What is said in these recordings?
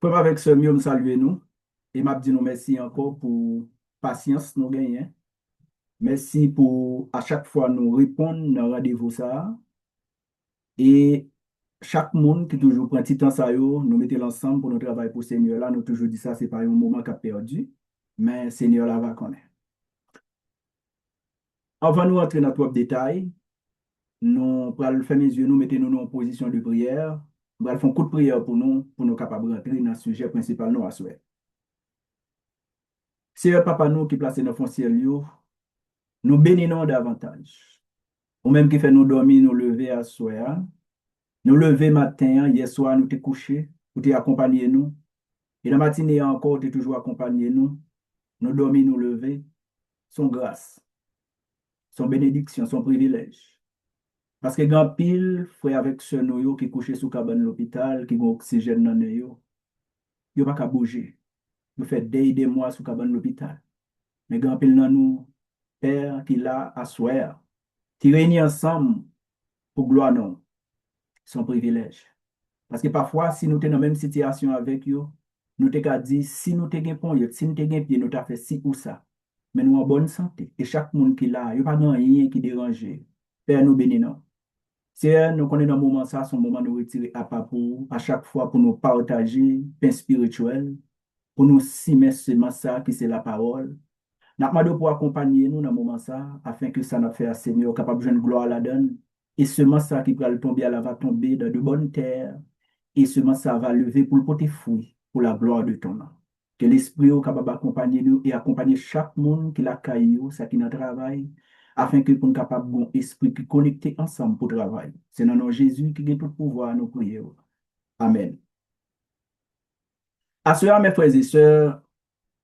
Frère avec ce mieux, me saluer nous. Et m'a dit nous merci encore pour patience nous gagner. Merci pour à chaque fois nous répondre dans rendez-vous ça. Et chaque monde qui toujours prend petit temps ça yo, nous mettons ensemble pour nous travailler pour le Seigneur là. Nous toujours dit ça, c'est pas un moment qu'a perdu, mais Seigneur là va connaître. Avant nous entrer dans trop de détails, nous prenons faire mes yeux, nous mettons-nous en position de prière. Nous allons faire un coup de prière pour nous capables de rentrer dans le sujet principal nous à souhait. Seigneur Papa nous qui place dans le ciel, nous bénissons davantage. Ou même qui fait nous dormir, nous lever à soir. Nous lever matin, hier soir, nous te coucher, pour te accompagner nous. Et la matinée encore, tu toujours accompagné nous. Nous dormir, nous lever, son grâce, son bénédiction, son privilège. Parce que grand pile, frère avec ce nous qui couché sous cabane l'hôpital, qui ont oxygène dans le yo pas qu'à bouger. Nous fait des mois sous cabane l'hôpital. Mais grand pile dans nous, Père qui l'a à soir, qui réunit ensemble pour gloire non, son privilège. Parce que parfois, si nous sommes dans la même situation avec eux, nous te dit, si nous te pont, si nous te pied, nous t'avons fait ci ou ça. Mais nous en bonne santé. Et chaque monde qui l'a, il n'y a pas rien qui dérange. Père, nous bénissons. Seigneur, nous connaissons dans le moment ça, son moment de retirer à pour à chaque fois pour nous partager pain spirituel, pour nous simer ça qui c'est la parole. Nous demandons pour accompagner nous dans le moment ça, afin que ça nous fait à Seigneur capable de jouer une gloire à la donne. Et semence ça qui va tomber, elle va tomber dans de bonnes terres. Et semence ça va lever pour le porter fruit, pour la gloire de ton nom. Que l'Esprit est capable d'accompagner nous et accompagner chaque monde qui l'a caillou, ça qui n'a travail, afin que nous capable bon esprit qui connecté ensemble pour travailler. C'est dans le nom de Jésus qui a tout pouvoir nous prier. Amen. À cela, mes frères et sœurs,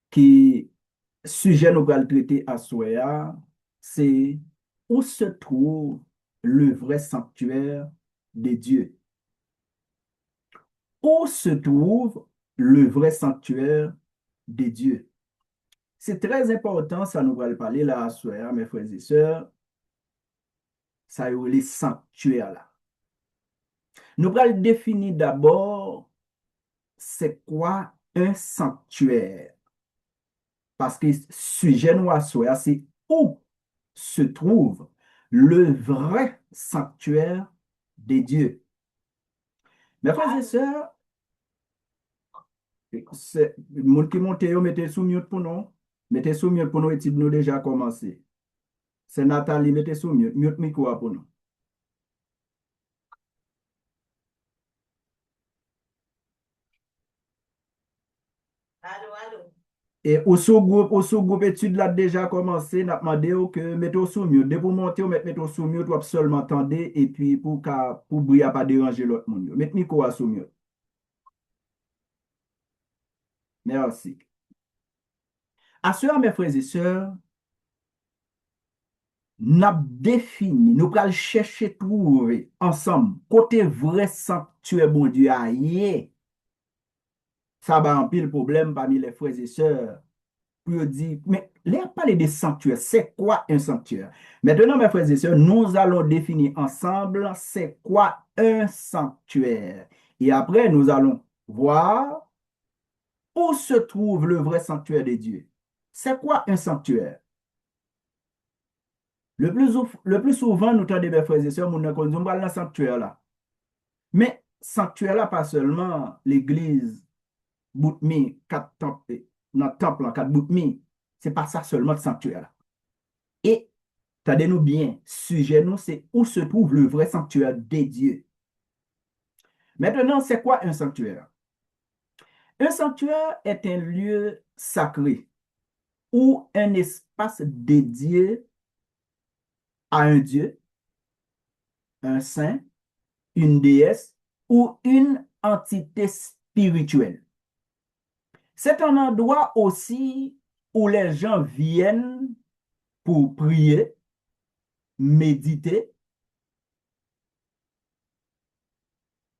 qui sujet nous allons traiter à Soya, c'est où se trouve le vrai sanctuaire de Dieu. Où se trouve le vrai sanctuaire de Dieu? C'est très important, ça nous va le parler là à Soya, mes frères et sœurs. Ça y est, les sanctuaires là. Nous allons définir d'abord c'est quoi un sanctuaire. Parce que sujet nous à Soya, c'est où se trouve le vrai sanctuaire de Dieu. Mes frères et sœurs, c'est le monde qui monte, mettez sous mute pour nous. Mettez sous mute pour nous, et nous déjà commencé. C'est Nathalie, mettez sous mute, mute micro pour nous. Allô, allô. Et au sous-groupe études là déjà commencé, n'a demandé que mettez sous mute. Dès pour monter, mettez sous mute, ou seulement attendre et puis pour briller pas déranger l'autre monde. Mettez micro sous mute. Merci. À cela, mes frères et sœurs, nous défini, nous allons chercher trouver ensemble côté vrai sanctuaire bon Dieu aïe. Ça va un pile problème parmi les frères et sœurs. Pour dire, mais là, parler de sanctuaire, c'est quoi un sanctuaire? Maintenant, mes frères et sœurs, nous allons définir ensemble c'est quoi un sanctuaire. Et après, nous allons voir où se trouve le vrai sanctuaire de Dieu. C'est quoi un sanctuaire? Le plus souvent, nous entendons mes frères et sœurs, nous avons dans le sanctuaire là. Mais sanctuaire là, pas seulement l'église, Boutmi, quatre temples, notre temple, quatre Boutmi. C'est pas ça seulement le sanctuaire là. Et, attendez-nous bien, sujet nous, c'est où se trouve le vrai sanctuaire des dieux. Maintenant, c'est quoi un sanctuaire? Un sanctuaire est un lieu sacré ou un espace dédié à un dieu, un saint, une déesse ou une entité spirituelle. C'est un endroit aussi où les gens viennent pour prier, méditer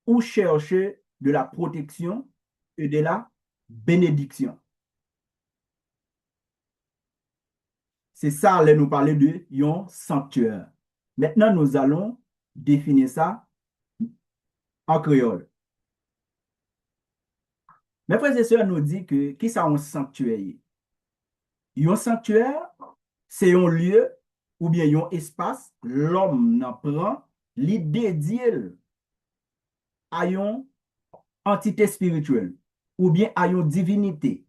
ou chercher de la protection et de la bénédiction. C'est ça, là, nous parler de un sanctuaire. Maintenant, nous allons définir ça en créole. Mes frères et sœurs nous dit que qui ça un sanctuaire? Un sanctuaire, c'est un lieu ou bien un espace, l'homme n'en prend, li dédié à une entité spirituelle ou bien à une divinité.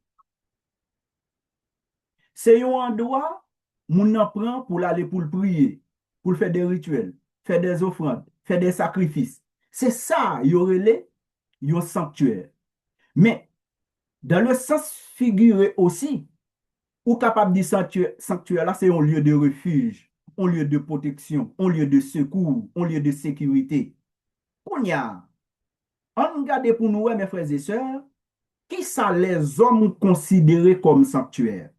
C'est un endroit moun n'en prend pour aller pour le prier, pour faire des rituels, faire des offrandes, faire des sacrifices. C'est ça, il y aurait un sanctuaire. Mais dans le sens figuré aussi, ou capable de sanctuaire, sanctuaire là, c'est un lieu de refuge, un lieu de protection, un lieu de secours, un lieu de sécurité. On y a, on regarde pour nous, mes frères et sœurs, qui ça les hommes considérés comme sanctuaires?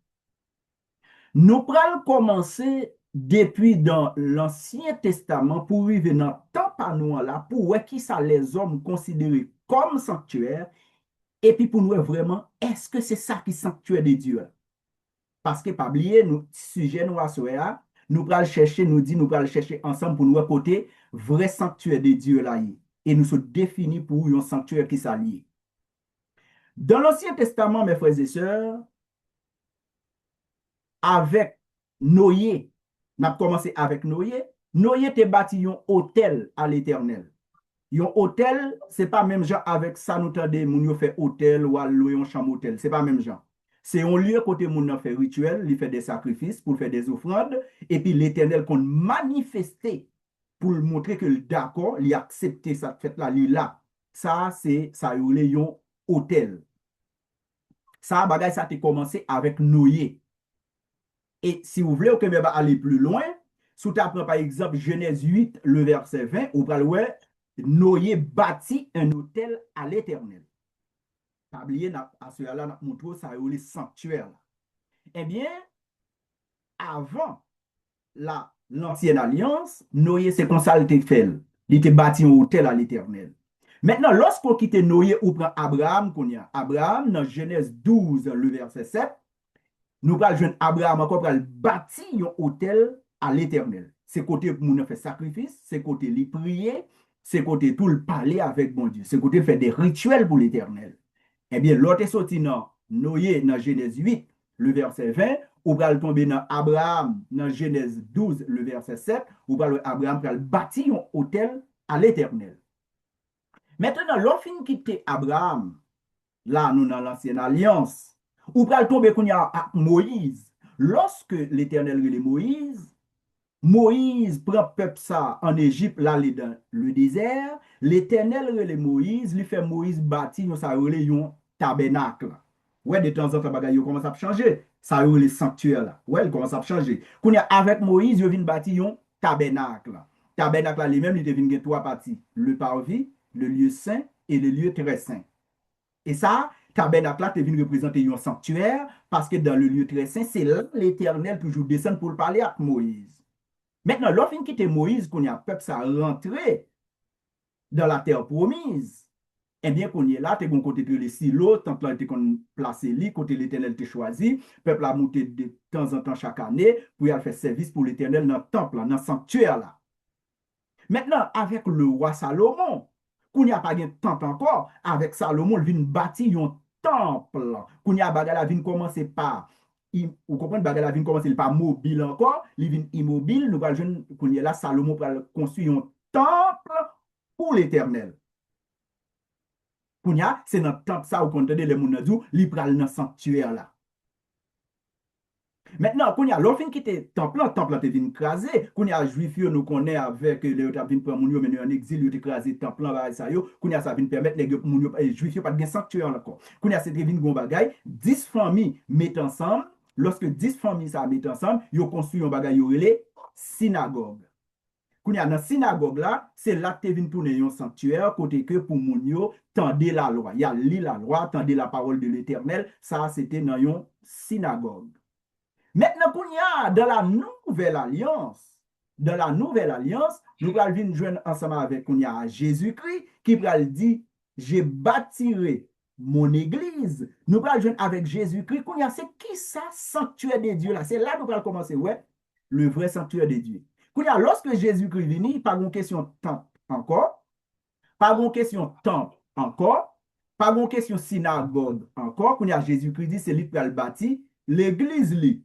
Nous prenons commencer depuis dans l'Ancien Testament pour arriver dans le temps à nous là, pour voir qui ça les hommes considérés comme sanctuaires, et puis pour nous vraiment, est-ce que c'est ça qui est sanctuaire de Dieu? Parce que, pas oublier, nous, sujet nous à nous allons chercher, nous allons chercher ensemble pour nous côté vrai sanctuaire de Dieu là. Et nous sommes définis pour un sanctuaire qui s'allie. Dans l'Ancien Testament, mes frères et sœurs, avec Noé, on a commencé avec Noé. Noé a bâti un hôtel à l'Éternel. Un hôtel, ce n'est pas même genre avec ça, nous avons moun fait hôtel ou louer un chambre hôtel. Ce n'est pas même genre. C'est un lieu côté moun fait rituel, il fait des sacrifices pour faire des offrandes, et puis l'Éternel qu'on manifesté pour montrer que d'accord, il a accepté cette fête-là, il là. Ça, c'est ça, un hôtel. Ça, bagay, ça a commencé avec Noé. Et si vous voulez que aller plus loin, si vous apprenez par exemple Genèse 8, le verset 20, vous parlez Noé bâtit un hôtel à l'Éternel. Pas oublier, à ce là, nous montrons ça les sanctuaires. Eh bien, avant l'ancienne alliance, Noé, c'est comme ça qu'il fait. Il était bâti un hôtel à l'Éternel. Maintenant, lorsqu'on quitte Noé, on prend Abraham, Abraham, dans Genèse 12, le verset 7, nous allons jouer Abraham encore pour bâtir un hôtel à l'Éternel. C'est côté pour nous faire sacrifice, c'est côté les prier, c'est côté tout le parler avec bon Dieu, c'est côté faire des rituels pour l'Éternel. Eh bien, l'autre est sorti dans Noé, dans Genèse 8, le verset 20, ou va tomber dans Abraham, dans Genèse 12, le verset 7, ou va Abraham pour bâtir un hôtel à l'Éternel. Maintenant, l'offre quitte Abraham, là, nous dans l'ancienne alliance, ou pral tomber qu'on y a Moïse. Lorsque l'Éternel relève Moïse, Moïse prend peuple ça en Égypte, là, dans le désert. L'Éternel relève Moïse, lui fait Moïse bâtir ça relève un tabernacle. Ouais, de temps en temps, bagay commence à changer. Ça relève sanctuaire là. Ouais, il commence à changer. Qu'on y a avec Moïse, il vient bâtir un tabernacle. Tabernacle là, lui-même, il devine trois parties. Le parvis, le lieu saint et le lieu très saint. Et ça, tabernacle là, te vient représenter un sanctuaire parce que dans le lieu très saint, c'est là l'Éternel toujours descend pour parler avec Moïse. Maintenant, lorsqu'il quitte Moïse, qu'on y a peuple ça rentré dans la terre promise, eh bien, qu'on y est là, tu es côté de les silos, temple là, tu placé li, côté l'Éternel te choisi, peuple a monté de temps en temps chaque année pour y aller faire service pour l'Éternel dans le temple, dans le sanctuaire là. Maintenant, avec le roi Salomon, qu'on n'y a pas de temple encore, avec Salomon, il vient bâtir un temple. Qu'on y a bagala vient commencer par, vous comprenez, bagala vient commencer par mobile encore, il vient immobile, nous allons qu'on y est là, Salomon pour construire un temple pour l'Éternel. Qu'on y a, c'est dans le temple ça, vous entendez les mounadou, il prend dans le sanctuaire là. Maintenant, quand il y a l'offre qui était temple te vient craser. Quand il y a juif, nous connaît avec les autres vient prendre moun men en exil, ils craser temple là ça yo. Quand il y a ça vient permettre les moun juif pas de sanctuaire encore. Quand il y a cette vient gon bagay, 10 familles mettent ensemble, lorsque 10 familles ça mettent ensemble, ils construisent un bagay yo relé synagogue. Quand il y a dans synagogue là, c'est là que vient tourner un sanctuaire côté que pour moun yo tendez la loi. Il y a li la loi, tendez la parole de l'Éternel, ça c'était dans une synagogue. Maintenant, qu'on y a dans la nouvelle alliance, nous allons joindre ensemble avec qu'on y a Jésus-Christ qui va dire, je bâtirai mon église. Nous allons joindre avec Jésus-Christ qu'on y a, c'est qui ça, sanctuaire de Dieu là? C'est là que nous allons commencer, ouais, le vrai sanctuaire de Dieu. Qu'on y a, lorsque Jésus-Christ vient, pas une question temple encore, pas une question temple encore, pas une question synagogue encore, qu'on y a Jésus-Christ dit, c'est lui qui a le bâti, l'église li.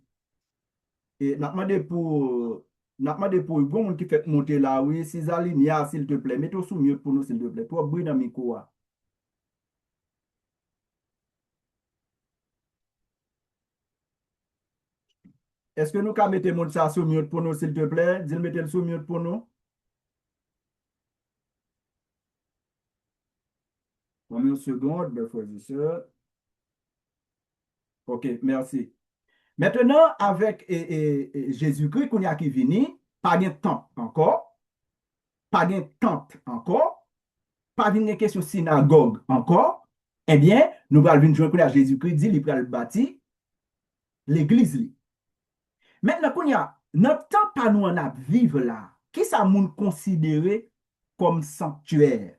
Et n'a demandé pour bon monde qui fait monter là, oui, si Zalinia, s'il te plaît, mets-toi sous mieux pour nous, s'il te plaît, pour bruit dans le micro. Est-ce que nous pouvons mettre monde ça sous mute pour nous, s'il te plaît? Dis-le, mettez le sous mute pour nous. Une seconde, mes frères et sœurs. OK, merci. Maintenant, avec Jésus-Christ, qu'on y a qui vini, pas de temple encore, pas de tente encore, pas de question synagogue encore, eh bien, nous allons venir jouer à Jésus-Christ, dit, il va bâtir l'église. Maintenant, qu'on y a, notre temps pas nous en a vivre là, qui ça nous considérer comme sanctuaire?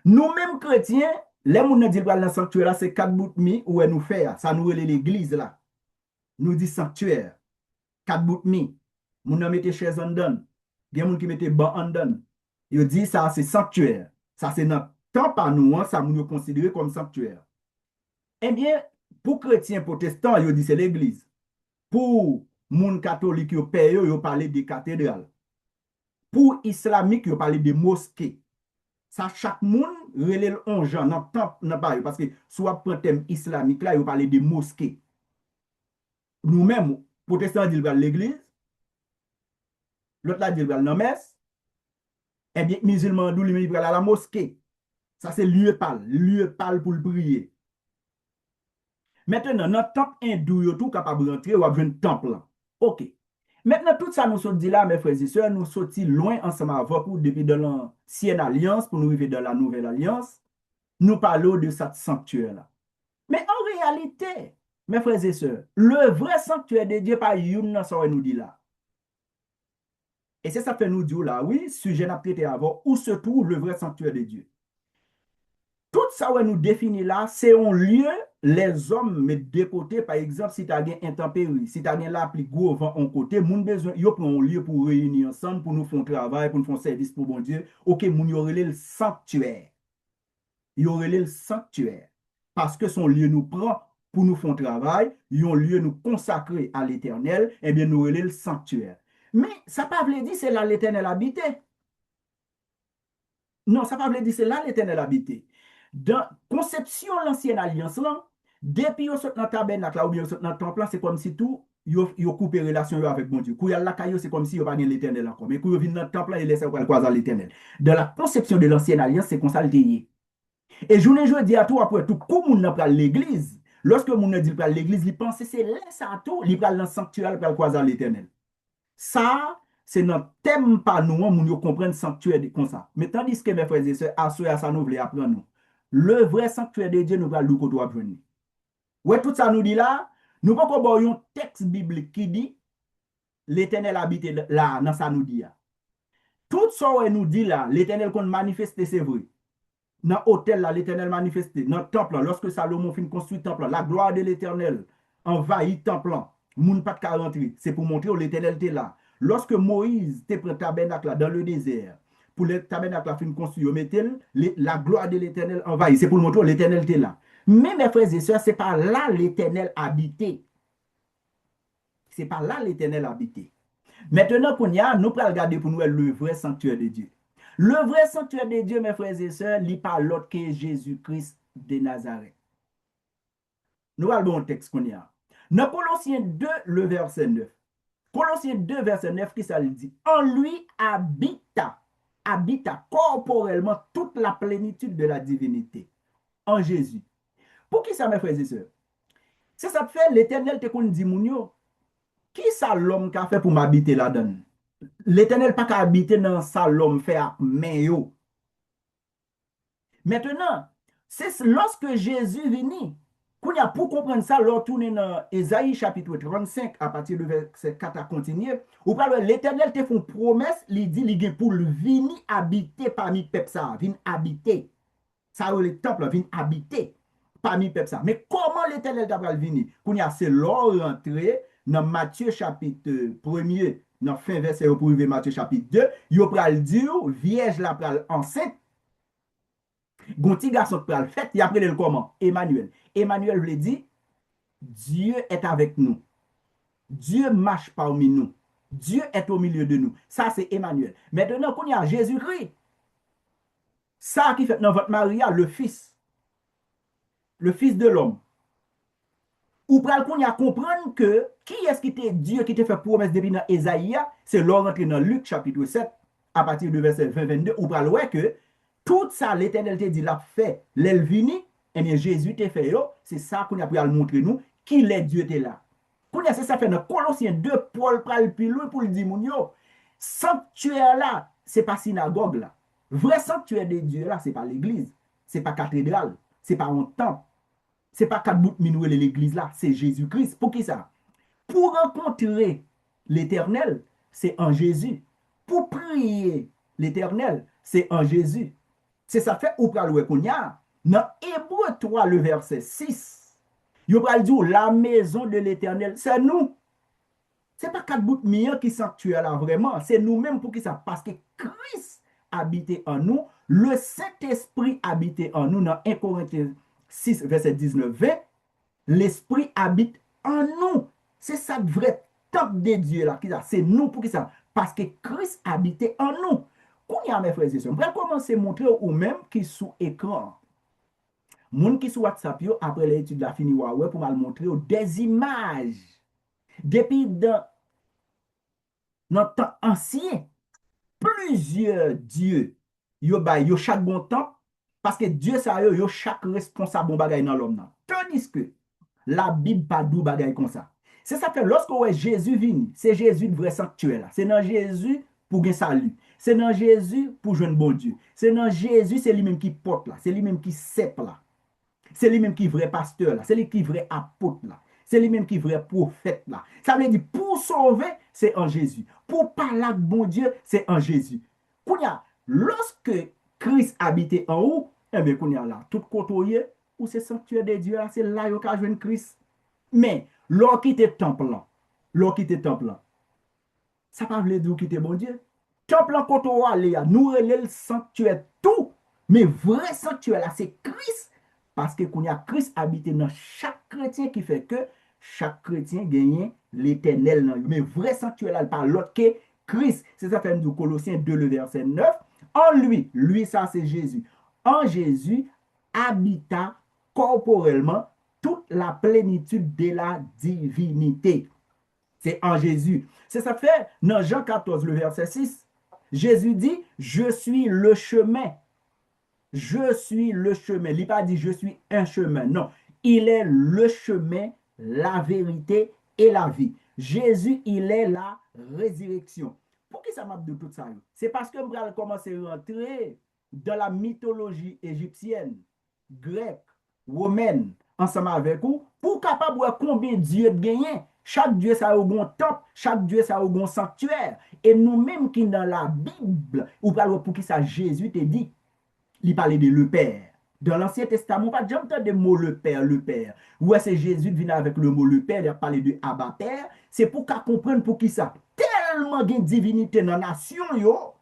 Nous-mêmes chrétiens, les gens qui disent dans le sanctuaire là, c'est 4 bouts de mi où nous fait, ça nous relève l'église là. Nous dit sanctuaire, 4 bouts de mi. Nous n'avons mis chaise en donne. Il y a des gens qui mettent banc en donne. Ils disent ça c'est sanctuaire. Ça c'est notre temps par nous, ça nous considérer comme sanctuaire. Eh bien, pour chrétiens protestants, ils disent c'est l'église. Pour les catholiques, ils parlent des cathédrales. Pour les islamiques, ils parlent des mosquées. Ça, chaque monde relève un genre dans le temple, parce que soit pour un thème islamique, là, ils parlent des mosquées. Nous-mêmes, protestants disent l'église, l'autre là dit la messe, et bien musulmans disent à la mosquée. Ça, c'est lieu pâle pour le prier. Maintenant, notre temple hindou, il est tout capable de rentrer ou avoir un temple là. OK. Maintenant, tout ça, nous sommes dit là, mes frères et sœurs, nous sommes loin ensemble avec vous depuis dans l'ancienne alliance pour nous arriver dans la nouvelle alliance. Nous parlons de cette sanctuaire-là. Mais en réalité, mes frères et sœurs, le vrai sanctuaire de Dieu, pas une, ça nous dit là. Et c'est ça que nous dit là, oui, sujet n'a traité avant, où se trouve le vrai sanctuaire de Dieu. Tout ça que nous définit là, c'est un lieu, les hommes mettent de côté, par exemple, si tu as une intempérie, si tu as la pluie gros vent en côté, moun besoin, yo prend un lieu pour réunir ensemble, pour nous faire un travail, pour nous faire un service pour bon Dieu. OK, moun y aurait le sanctuaire. Il y aurait le sanctuaire. Parce que son lieu nous prend pour nous faire un travail, il y a un lieu nous consacrer à l'éternel, eh bien, nous aurait le sanctuaire. Mais ça ne veut pas dire c'est là l'éternel habité. Non, ça ne veut pas dire c'est là l'éternel habité. Dans conception l'ancienne alliance là, depuis qu'on saute dans le tabernacle là ou bien dans le temple là, c'est comme si tout yo coupé relation avec bon Dieu. Quand il y a la caillou, c'est comme si yo pas l'éternel encore. Mais quand yo vient dans le temple là, il laisse quoi l'éternel. Dans la conception de l'ancienne alliance, c'est comme ça le lié. Et je dis à toi après tout, comme on n'a pas l'église, lorsque on ne dit pas l'église, il pense c'est là ça tout, il parle dans le sanctuaire pour croiser l'éternel. Ça c'est notre thème pas nous, on comprend le sanctuaire comme ça. Mais tandis que mes frères et sœurs, à ça nous voulons apprendre nous. Le vrai sanctuaire de Dieu, nous va le côté apprendre. Ouais, tout ça nous dit là, nous pas avoir un texte biblique qui dit l'éternel habite là, dans ça nous dit. Tout ça nous dit là, l'éternel qu'on manifeste, c'est vrai. Dans l'hôtel là, l'éternel manifesté. Dans le temple, lorsque Salomon finit construire le temple, la gloire de l'éternel envahit le temple. Moun pas de rentrer. C'est pour montrer que l'éternel était là. Lorsque Moïse te prend tabernacle là, dans le désert, pour le tabernacle là, fin construire, la gloire de l'éternel envahit. C'est pour montrer que l'éternel était là. Mais mes frères et sœurs, ce n'est pas là l'éternel habité. Ce n'est pas là l'éternel habité. Maintenant, nous allons regarder pour nous le vrai sanctuaire de Dieu. Le vrai sanctuaire de Dieu, mes frères et sœurs, il n'est pas l'autre que Jésus-Christ de Nazareth. Nous allons un texte qu'on y a. Dans Colossiens 2, le verset 9. Colossiens 2, verset 9, qui ça dit? En lui habita corporellement toute la plénitude de la divinité. En Jésus. Pour qui ça, mes frères et sœurs? C'est ça fait l'éternel te qu'on dit mounio. Qui ça l'homme qui a fait pour m'habiter là-dedans? L'éternel pas qu'à habiter dans ça l'homme fait à main. Maintenant, c'est lorsque Jésus venu, pour comprendre ça, l'on tourne dans Ésaïe chapitre 35, à partir du verset 4 à continuer, où l'éternel te fait une promesse, il dit, il pour venir habiter parmi le peuple ça, venir habiter. Ça, le temple, venir habiter parmi le peuple ça. Mais comment l'éternel t'a venir? C'est l'or rentré dans Matthieu chapitre 1er, dans fin verset pour arriver Matthieu chapitre 2, il pral dire, vierge la pral enceinte. Gonti garçon qui pral fait, il a appelé le comment? Emmanuel. Emmanuel veut dire Dieu est avec nous. Dieu marche parmi nous. Dieu est au milieu de nous. Ça, c'est Emmanuel. Maintenant, qu'on y a Jésus-Christ, ça qui fait dans votre Maria, le Fils de l'homme. Ou pral qu'on y a comprendre que qui est-ce qui était Dieu qui te fait promesse depuis dans Esaïe, c'est l'or rentré dans Luc chapitre 7, à partir du verset 20-22, ou pral ouais que tout ça, l'Éternel te dit, l'a fait, l'elvini, et bien Jésus te fait, c'est ça qu'on a pu montrer nous, qu'il est Dieu te là. Qu'on a ça fait dans Colossiens 2, Paul pral plus loin pour le dire, sanctuaire là, c'est pas synagogue là. Vrai sanctuaire de Dieu là, c'est pas l'église, c'est pas cathédrale, c'est pas un temple, c'est pas quatre bouts minoué l'église là, c'est Jésus-Christ. Pour qui ça? Pour rencontrer l'Éternel, c'est en Jésus. Pour prier l'Éternel, c'est en Jésus. C'est ça fait ou pral wè qu'on y a. Dans Hébreu 3, le verset 6, il pral dire la maison de l'Éternel, c'est nous. C'est pas quatre bouts de qui sanctuaire là vraiment, c'est nous-mêmes pour qui ça? Parce que Christ habitait en nous, le Saint-Esprit habitait en nous dans 1 Corinthiens 6, verset 19-20, l'Esprit habite en nous. C'est ça le vrai temple de Dieu là. C'est nous pour qui ça? Parce que Christ habitait en nous. Quand il y a mes frères et sœurs, je vais commencer à montrer ou même qui sous écran. Moun qui sous WhatsApp, yo, après l'étude de la fini Huawei pour mal montrer des images. Depuis dans notre temps ancien, plusieurs dieux, yo chaque bon temps, parce que Dieu ça yo chaque responsable bon bagay dans l'homme. Tandis que la Bible pas dou bagay comme ça. C'est ça que lorsque Jésus vient, c'est Jésus de vrai sanctuaire. C'est dans Jésus pour gagner salut. C'est dans Jésus pour joindre bon Dieu. C'est dans Jésus, c'est lui-même qui porte là. C'est lui-même qui cèpe là. C'est lui-même qui est vrai pasteur là. C'est lui qui est vrai apôtre là. C'est lui-même qui est vrai prophète là. Ça veut dire pour sauver, c'est en Jésus. Pour parler avec bon Dieu, c'est en Jésus. Kounya, lorsque Christ habitait en haut, eh bien, kounya là, tout côté où c'est sanctuaire de Dieu là, c'est là où il y a Christ. Mais, l'or qui était temple là, ça pas veut dire qu'il était bon Dieu. Temple là, quand on va nous relève le sanctuaire tout. Mais vrai sanctuaire là, c'est Christ. Parce que qu'on a Christ habité dans chaque chrétien qui fait que chaque chrétien gagne l'éternel. Mais vrai sanctuaire là, pas l'autre que Christ. C'est ça fait du Colossiens 2, le verset 9. En lui ça c'est Jésus. En Jésus habita corporellement toute la plénitude de la divinité. C'est en Jésus. C'est ça fait dans Jean 14, le verset 6. Jésus dit, je suis le chemin. Je suis le chemin. Il n'a pas dit je suis un chemin. Non, il est le chemin, la vérité et la vie. Jésus, il est la résurrection. Pour qui ça m'a dit tout ça? C'est parce que je vais commencer à rentrer dans la mythologie égyptienne, grecque, romaine, ensemble avec vous, pour capable voir combien Dieu gagné. Chaque Dieu ça a un bon temple, chaque Dieu ça a un bon sanctuaire. Et nous-mêmes qui dans la Bible, ou pour qui ça Jésus te dit, il parlait de le Père. Dans l'Ancien Testament, pas jamais entendu le mot le Père, le Père. Ou est-ce que Jésus vient avec le mot le Père, il a parlé de Abba Père, c'est pour qu'on comprenne pour qui ça. Tellement de divinité dans la nation, yo.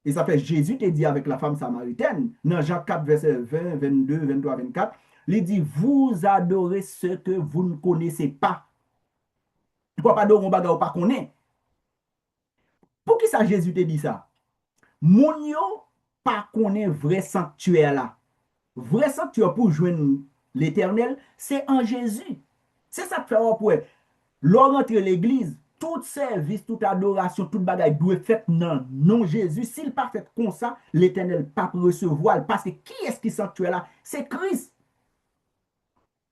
Et ça fait Jésus te dit avec la femme samaritaine, dans Jean 4, verset 20, 22, 23, 24, il dit, vous adorez ce que vous ne connaissez pas. Pourquoi pas adorer un bagage ou pas connaître? Pour qui ça Jésus te dit ça? Moun yo pas connaît vrai sanctuaire là. Vrai sanctuaire pour joindre l'éternel, c'est en Jésus. C'est ça que fait pour l'on rentre l'église, tout service, toute adoration, toute bagaille doit être fait dans non Jésus. S'il pas fait comme ça, l'éternel pas recevoir. Parce que qui est-ce qui sanctuaire là? C'est Christ.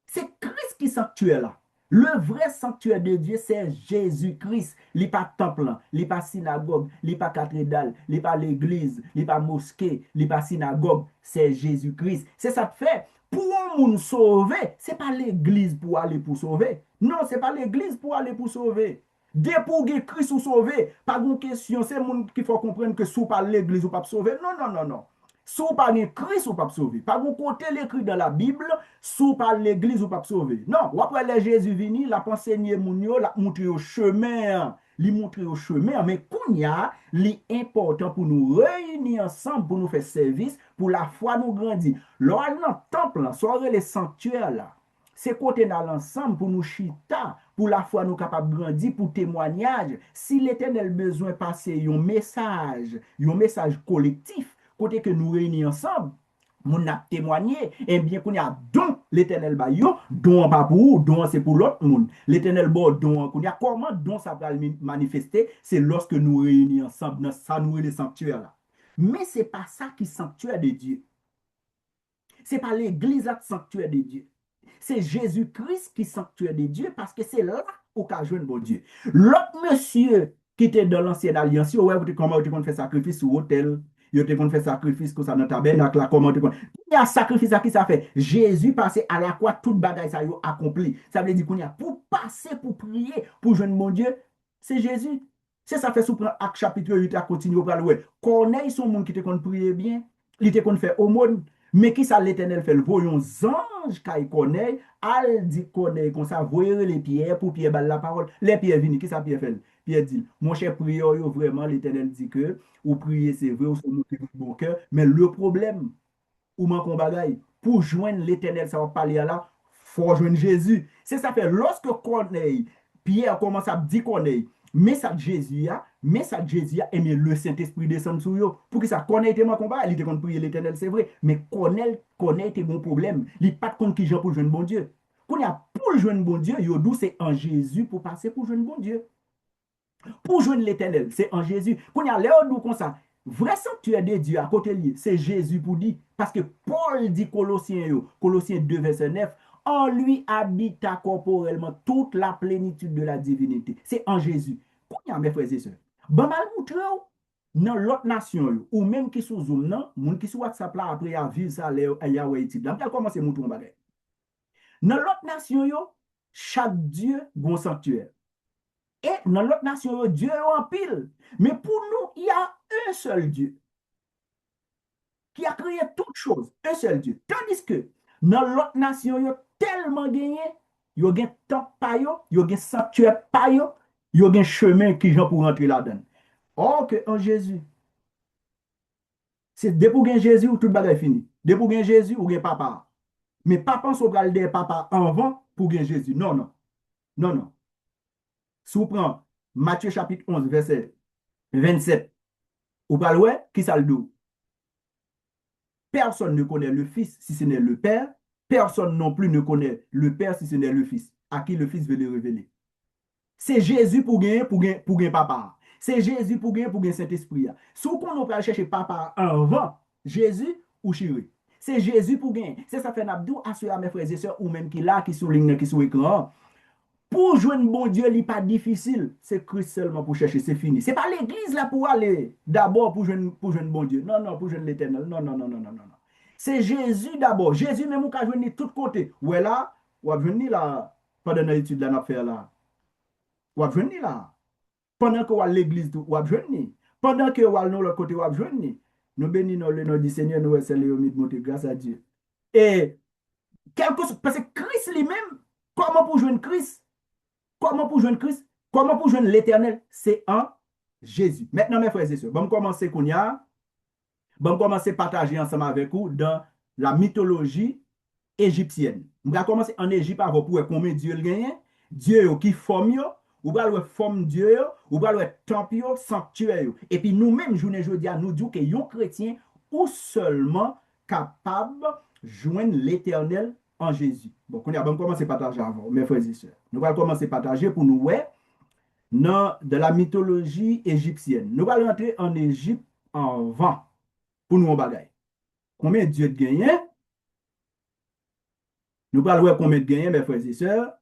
C'est Christ qui sanctuaire là. Le vrai sanctuaire de Dieu, c'est Jésus-Christ. Il n'est pas temple, il n'est pas synagogue, il n'est pas cathédrale, il n'est pas l'église, il n'est pas mosquée, il n'est pas synagogue. C'est Jésus-Christ. C'est ça que fait. Pour un monde sauver, ce n'est pas l'église pour aller pour sauver. Non, ce n'est pas l'église pour aller pour sauver. Dès pour que Christ ou sauver, pas de question, c'est le monde qui faut comprendre que sous pas l'église ou pas sauver. Non, non, non, non. Sous pas Christ ou pas sauver. Pas vous côté l'écrit dans la Bible, sous pas l'église ou pas sauver. Non, ou après les Jésus vini, la enseigné moun yo, la montré au chemin. li montre au chemin, mais qu'on y a, li important pour nous réunir ensemble, pour nous faire service, pour la foi nous grandir. Lors dans le temple, soit les sanctuaires là, c'est côté dans l'ensemble pour nous chita, pour la foi nous capable de grandir, pour témoignage. Si l'Éternel besoin passer un message collectif, côté que nous réunissons ensemble, mon a témoigné, et bien qu'on y a don l'Éternel ba yo, don pas pour don c'est pour l'autre monde. L'Éternel bon don qu'on y a comment don ça va manifester, c'est lorsque nous réunissons ensemble dans ça nous les sanctuaires là. Mais c'est pas ça qui est sanctuaire de Dieu. C'est pas l'église là sanctuaire de Dieu. C'est Jésus-Christ qui est sanctuaire de Dieu parce que c'est là où qu'a joué bon Dieu. L'autre monsieur qui était dans l'ancienne alliance, ouais, comment tu fait sacrifice sur l'autel, il te fait sacrifice comme ça dans tabernacle là, comment tu il y a sacrifice à qui ça fait. Jésus passé à la croix, toute bagaille ça yo accompli. Ça veut dire qu'on y a pour passer pour prier pour joindre mon Dieu, c'est Jésus. C'est ça fait sous Acte chapitre 8 à continuer pour le Corneille son monde qui te kon prier bien, il te kon fait aumône. Mais qui ça l'Éternel fait? Le voyons ange qui connaît, al dit connaît comme ça, voyez les pierres pour pierre balle la parole. Les pierres viennent, qui ça pierre fait? Pierre dit, mon cher prieur, vraiment l'Éternel dit que, ou prier c'est vrai, ou se monter de bon cœur, mais le problème, ou manquons bagaille, pour joindre l'Éternel, ça va parler là, faut joindre Jésus. C'est ça fait, lorsque connaît, Pierre commence à dire connaît, mais ça Jésus a aimé le Saint-Esprit descendre sur eux. Pour que ça connaît mon combat, il était contre prier l'Éternel, c'est vrai, mais connaît était bon problème. Il pas de compte qui pour joindre bon Dieu. Quand il y a pour joindre bon Dieu, il c'est en Jésus pour passer pour joindre bon Dieu. Pour joindre l'Éternel, c'est en Jésus. Quand il y a l'air nous comme ça, vrai sanctuaire de Dieu à côté de lui, c'est Jésus pour dire. Parce que Paul dit Colossiens 2, verset 9, en lui habita corporellement toute la plénitude de la divinité. C'est en Jésus. Quand il y a mes frères et sœurs, ben mal montré dans l'autre nation, ou même qui sous Zoom, non, moun qui sous WhatsApp là, après à vivre ça, à Yahweh type. Là, comment c'est mon tour bagay. Dans l'autre nation, chaque Dieu a un sanctuaire. Et dans l'autre nation, Dieu est en pile. Mais pour nous, il y a un seul Dieu qui a créé toutes choses. Un seul Dieu. Tandis que dans l'autre nation, il y a tellement gagné, il y a un temple pa yo, il y a un sanctuaire pa yo, il y a un chemin qui vient pour rentrer là-dedans. Or que en Jésus, c'est depuis que Jésus où tout le bagage est fini. Depuis que Jésus ou gen papa. Mais papa sont pral de papa avant pour gen Jésus. Non, non. Non, non. Si vous prenez Matthieu chapitre 11, verset 27, ou pas ouais, qui ça le dit? Personne ne connaît le Fils si ce n'est le Père. Personne non plus ne connaît le Père si ce n'est le Fils, à qui le Fils veut le révéler. C'est Jésus pour gagner papa. C'est Jésus pour gagner Saint-Esprit. Si on va chercher papa avant Jésus ou chéri. C'est Jésus pour gagner. C'est ça fait n'abdou à ceux à mes frères et sœurs ou même qui là, qui souligne, qui sur écran. Pour joindre bon Dieu, il n'est pas difficile. C'est Christ seulement pour chercher, c'est fini. Ce n'est pas l'église là pour aller d'abord pour joindre bon Dieu. Non, non, pour joindre l'éternel. Non, non, non, non, non, non. C'est Jésus d'abord. Jésus même, on peut joindre de tous côtés. Ou est là, ou va venir là, pendant l'étude de l'affaire là. Ou va venir là. Pendant que vous allez l'église, ou va venir. Pendant que vous allez de l'autre côté, ou va venir. Nous bénissons le nom du Seigneur, nous recevons de grâce à Dieu. Et, parce que Christ lui-même, comment pour joindre Christ? Comment pour joindre Christ? Comment pour joindre l'Éternel? C'est en Jésus. Maintenant, mes frères et sœurs, bon commencer bon commencer à partager ensemble avec vous dans la mythologie égyptienne. On va commencer en Égypte avant pour combien Dieu le gagne. Dieu qui forme, ou va le forme Dieu, ou va le temple, sanctuaire. Et puis nous-mêmes, journée jeudi, nous disons que les chrétiens ou seulement capables de joindre l'Éternel en Jésus. Bon, on va commencer à partager avant, mes frères et sœurs. Nous allons commencer à partager pour nous, dans de la mythologie égyptienne. Nous allons rentrer en Égypte en vent pour nous en bagaille. Combien Dieu de gagné? Nous allons voir combien de gagné, mes frères et sœurs.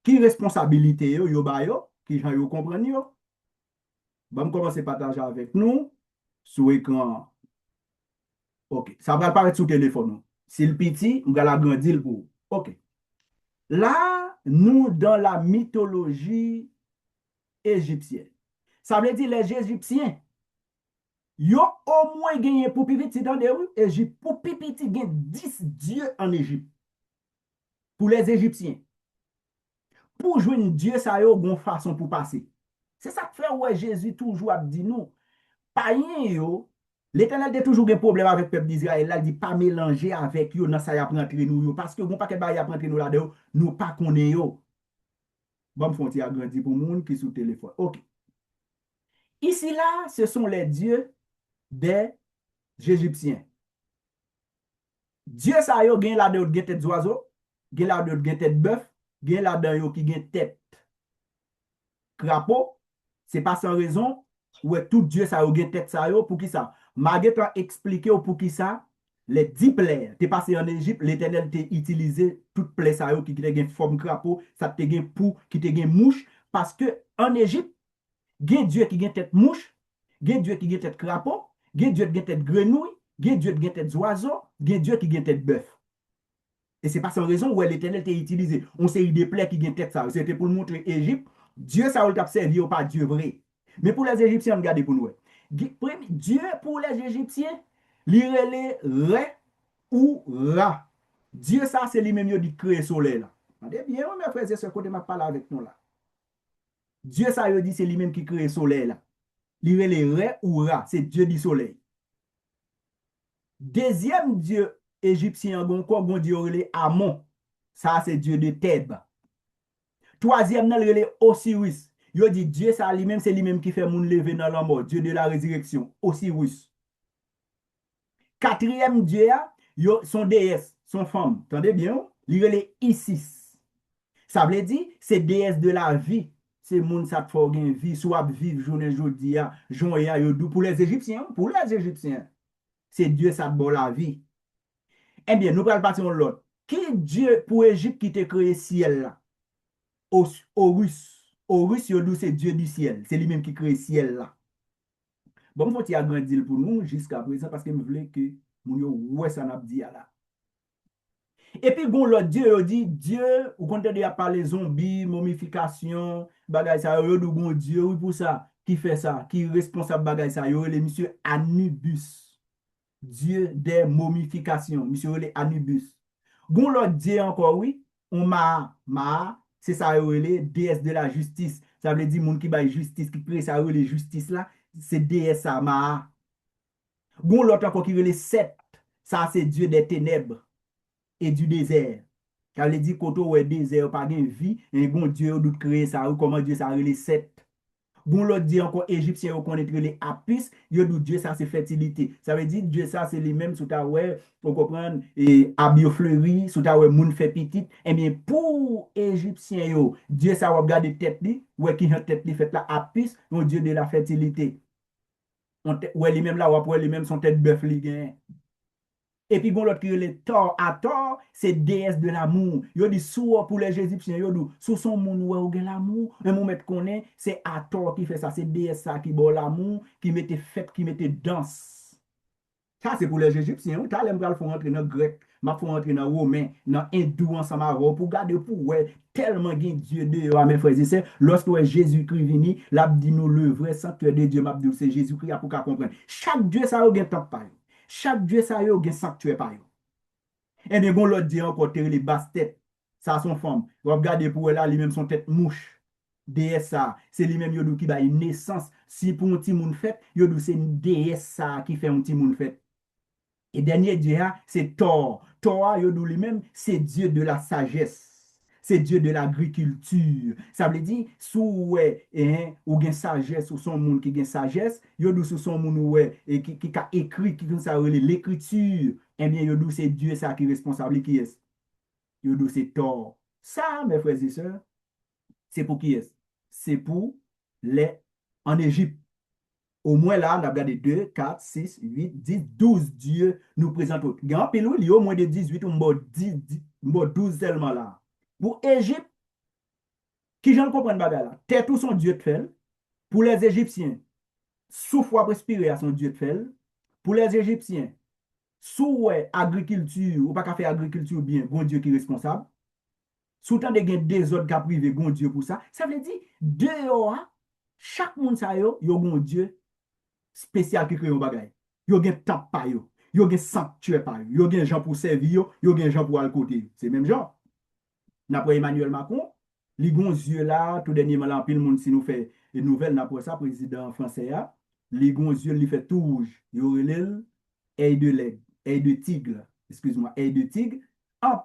Qui responsabilité yo ba yo, qui gens yo comprendre yo. Bon, commencer à partager avec nous sur écran. OK, ça va apparaître sur téléphone. Si le petit, on va l'agrandir pour. OK. Là, nous, dans la mythologie égyptienne, ça veut dire les Égyptiens, ils ont au moins gagné pour pipiti dans les rues, Égypte, pour pipiti, il y a 10 dieux en Égypte. Pour les Égyptiens. Pour jouer un dieu, ça y a une façon pour passer. C'est ça que fait ouais Jésus toujours a dit nous. Païen yo, l'Éternel a toujours un problème avec le peuple d'Israël. Là, il dit pas mélanger avec eux dans ça y a rentré nous yo parce que bon paquet ba y a rentré nous là-dedans, nous pas connaît yo. Bon font y agrandi pour monde qui sous téléphone. OK. Ici là, ce sont les dieux des Égyptiens. Dieu ça yo gen là-dedans gen tête d'oiseau, gen là-dedans gen tête bœuf, gen là-dedans yo qui gen tête crapaud. C'est pas sans raison ouais tout Dieu ça yo gen tête ça yo pour qui ça? Malgré t'a expliqué pour qui ça? Les 10 plaies, t'es passé en Égypte, l'Éternel t'a utilisé toutes plaies ça yo qui te gen forme crapaud, ça te gen pou, qui te gen mouche parce que en Égypte, gen Dieu qui gen tête mouche, gen Dieu qui gen tête crapaud, gen Dieu qui gen tête grenouille, gen Dieu qui gen tête oiseau, gen Dieu qui gen tête bœuf. Et c'est pas sans raison où l'Éternel t'a utilisé. On série de plaies qui gen tête ça. C'était pour montrer Égypte, Dieu ça ou t'a servi ou pas Dieu vrai. Mais pour les Égyptiens, regardez pour nous. Dieu pour les Égyptiens, l'irélé ré ou ra. Dieu ça c'est lui-même qui crée le soleil là. Regardez bien, mes frères et sœurs, côté m'a parlé avec nous là. Dieu ça il dit c'est lui-même qui crée le soleil là. L'irélé ré ou ra, c'est Dieu du soleil. Deuxième Dieu égyptien, gon Dieu relé Amon. Ça c'est Dieu de Thèbes. Troisième nan relé Osiris. Yo dit Dieu ça lui-même c'est lui-même qui fait moun lever dans la mort, Dieu de la résurrection, Osiris. Quatrième Dieu yo son déesse, son femme. Entendez bien? Li relé Isis. Ça veut dire c'est déesse de la vie. C'est moun ça fò gen vie, soit vivre journée jodi a, journée yo dou pour les Égyptiens, c'est Dieu ça bon la vie. Eh bien, nous allons partir de l'autre. Qui Dieu pour Égypte qui t'a créé ciel là? Horus. Horus, c'est Dieu du ciel. C'est lui-même qui crée le ciel là. Bon, il faut y agrandir pour nous jusqu'à présent parce que je voulais que nous ouais ça n'a dit là. Et puis, bon, l'autre Dieu, dit Dieu, ou quand on a parlé zombies, momification, bagay ça, yo dit bon Dieu, oui, pour ça, qui fait ça, qui est responsable bagay ça, yo, le monsieur Anubis. Dieu des momifications, monsieur le Anubis. Bon, l'autre Dieu encore, oui, on c'est ça, les déesse de la justice. Ça veut dire, monde qui baille justice, qui crée ça, les justice là, c'est déesse ça, ma. Bon, l'autre encore qui les sept, ça c'est Dieu des ténèbres et du désert. Ça veut dire, quand on est désert, pas de vie, et bon Dieu doit créer ça, ou comment Dieu ça les sept. Bon, l'autre dit encore égyptien, on connaît les apis, yo dit Dieu ça c'est fertilité. Ça veut dire Dieu ça c'est lui-même sous ta ouais, pour comprendre et abio fleuri, sous ta ouais moun fait petit. Eh bien pour égyptien yo, Dieu ça va regarder tête li, ouais qui tête li fait la apis, on Dieu de la fertilité. Ouais lui-même là ouais lui-même son tête bœuf li gen. Et puis, bon, l'autre qui est le Thor, Hathor, c'est déesse de l'amour. Yo dit, sous pour les Égyptiens, yo dit, sous son moun ou gen l'amour, un moment connaît, c'est Hathor qui fait ça, c'est déesse ça qui bon l'amour, qui mette fête, qui mette danse. Ça, c'est pour les Égyptiens. T'as l'aime faire rentrer dans le grec, m'a faut rentrer dans le romain, dans hindou ensemble avec pour garder pour ouais, tellement gen Dieu de mes frères et sœurs. Lorsque Jésus-Christ vini, l'a dit nous le vrai sanctuaire de Dieu, m'a dit c'est Jésus-Christ pour qu'à comprendre. Chaque Dieu ça a gen temps pa. Chaque Dieu ça yo gen sanctuaire pa yo. Et bien bon l'autre dit encore les basses têtes. Ça son forme. Regardez pour là lui-même son tête mouche. Déesse ça, c'est lui-même yo qui ba une naissance. Si pour un petit monde fait, yo c'est une déesse ça qui fait un petit monde fait. Et dernier Dieu c'est Thor. Thor yo lui-même c'est Dieu de la sagesse. C'est Dieu de l'agriculture. Ça veut dire, sous ouais, ou gen sagesse, ou son monde qui gen sagesse, yo sous son monde ouais, et qui a écrit, qui ça l'écriture, eh bien, yo c'est Dieu ça qui est responsable, qui est. Yo c'est tort. Ça, mes frères et sœurs, c'est pour qui est? C'est pour les en Égypte. Au moins là, on a regardé 2, 4, 6, 8, 10, 12 dieux nous présentent. Il y a un pays il y a au moins de 18 ou 12 seulement là. Pour Égypte, qui j'en comprends pas là, t'es tout son Dieu de fait. Pour les Égyptiens, souffle à respirer à son Dieu de fait. Pour les Égyptiens, sous agriculture, ou pas qu'à faire agriculture bien, bon Dieu qui est responsable. Sous temps de gen des autres cas privés, bon Dieu pour ça. Ça veut dire, dehors, chaque monde ça yo bon Dieu spécial qui crée un bagay. Yo gen tap pa yo. Yo gen sanctuaire pa yo. Yo gen gens pour servir yo gen gens pour aller côté. C'est même genre. D'après Emmanuel Macron, li gon yeux là, tout dernièrement là, pile monde si nous fait et nouvelle n'a pas ça, président français, les gon yeux, li fait tout rouge. Yo relève, œil de l'aigle, œil de tigre, excuse-moi, œil de tigre. En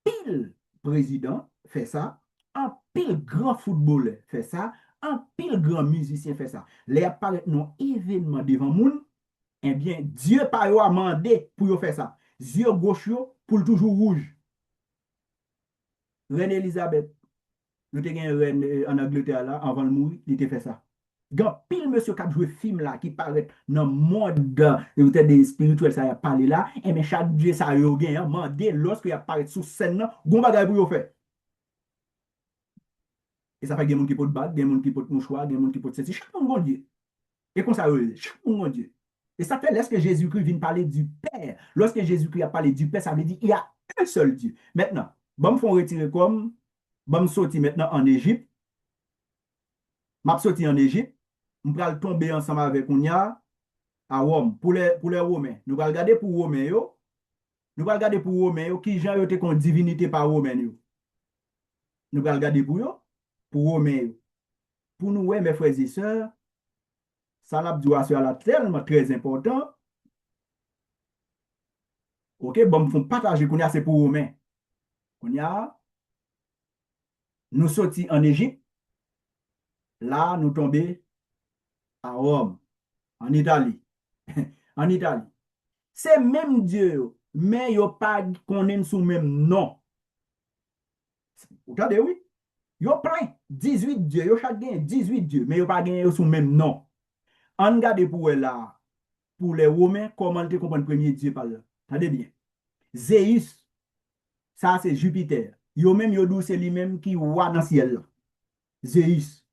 pile président fait ça, en pile grand footballeur fait ça, en pile grand musicien fait ça. Les apparaît non événement devant moun, eh bien, Dieu par yo a mandé pour yo faire ça. Yeux gauche yo pour toujours rouge. Reine Elisabeth, nous te gen reine en Angleterre là, avant de mourir, il te fait ça. Gan pile monsieur qui a joué film là, qui paraît dans le monde peut-être des spirituels, ça y a parlé là, et mais chaque Dieu ça y a gen, mandé lorsque il apparaît sur scène là, gon bagay pour yo faire. Et ça fait des gens qui portent bague, des gens qui portent mouchoir, des gens qui portent ceci, chaque monde bon Dieu. Et comme ça, chaque monde bon Dieu. Et ça fait lorsque Jésus-Christ vient parler du Père. Lorsque Jésus-Christ a parlé du Père, ça veut dire qu'il y a un seul Dieu. Maintenant, bon, me font retirer comme, bon, me sortir maintenant en Égypte. M'a sorti en Égypte. On va tomber ensemble avec Ounia à Rome. Pour les Romains. Nous allons regarder pour Romains. Nous allons regarder pour Romains qui gens ont une divinité par Romains. Nous allons regarder pour Romains. Pour nous, mes frères et sœurs, ça l'a dit à tellement très important. Ok, bon, me font partager qu'on a c'est pour Romains. On y a, nous sortis en Égypte, là, nous tombés à Rome, en Italie. En Italie. C'est même Dieu, mais il n'y a pas qu'on est sous même nom. Vous regardez, oui? Il y a plein, 18 dieux, il y a chacun 18 dieux, mais il n'y a pas sous même nom. On regarde pour là, pour les Romains, comment ils comprennent le premier Dieu par là. Regardez bien. Zeus, ça c'est Jupiter. Yo même yo dou c'est lui-même qui roi dans le ciel. Zeus.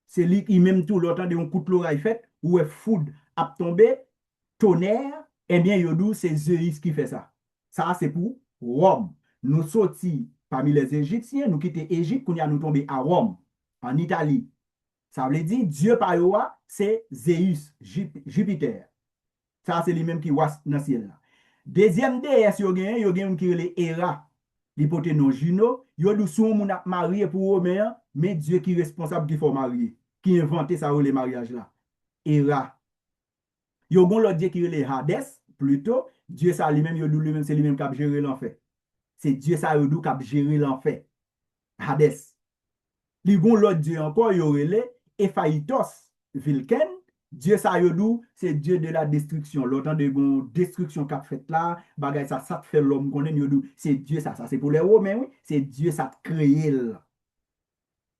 C'est lui qui même tout l'autant de un coup de l'oreille fait, ou est foudre a tombé, tonnerre, eh bien yo dou c'est Zeus qui fait ça. Ça c'est pour Rome. Nous sortis parmi les Égyptiens, nous quittons Égypte, qu'on y a nous tombé à Rome, en Italie. Ça veut dire Dieu par roi, c'est Zeus, Jupiter. Ça c'est lui-même qui roi dans le ciel là. Deuxième déesse yo gen qui le Héra. L'hypothèse non Juno, yo dou sou moun ap marié pour Romain, mais Dieu qui est responsable qui faut marier, qui inventé ça le mariage là. Héra. Yo gon l'autre Dieu qui le Hadès, plutôt, Dieu ça lui-même yo dou lui-même c'est lui-même qui a géré l'enfer. C'est Dieu ça yo dou qui a géré l'enfer. Hadès. Li gon l'autre Dieu encore yo relé Héphaïstos, Vilken. Dieu ça yodou, c'est Dieu de la destruction. L'autant de gon destruction qu'a fait là, bagay ça te fait l'homme connaît yodou, c'est Dieu ça c'est pour les Romains oui, c'est Dieu ça te créé.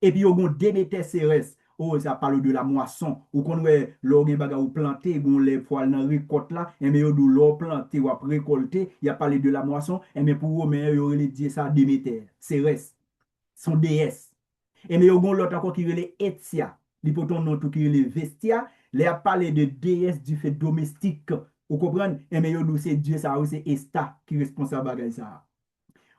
Et puis yo gon Déméter Cérès, oh ça parle de la moisson, ou kon wè l'or gen bagay ou planter, gon les poils dans récolte là, et mais yodou l'or planter ou récolter, y a parlé de la moisson, et mais pour Romains yo relé Dieu ça Déméter Cérès, son déesse. Et mais yo gon l'autre encore qui relé Etia, li poton non tout qui relé Vestia. Les a parlé de déesse du fait domestique. Vous comprenez? Et mais yo c'est Dieu ça, c'est Esta qui est responsable de ça.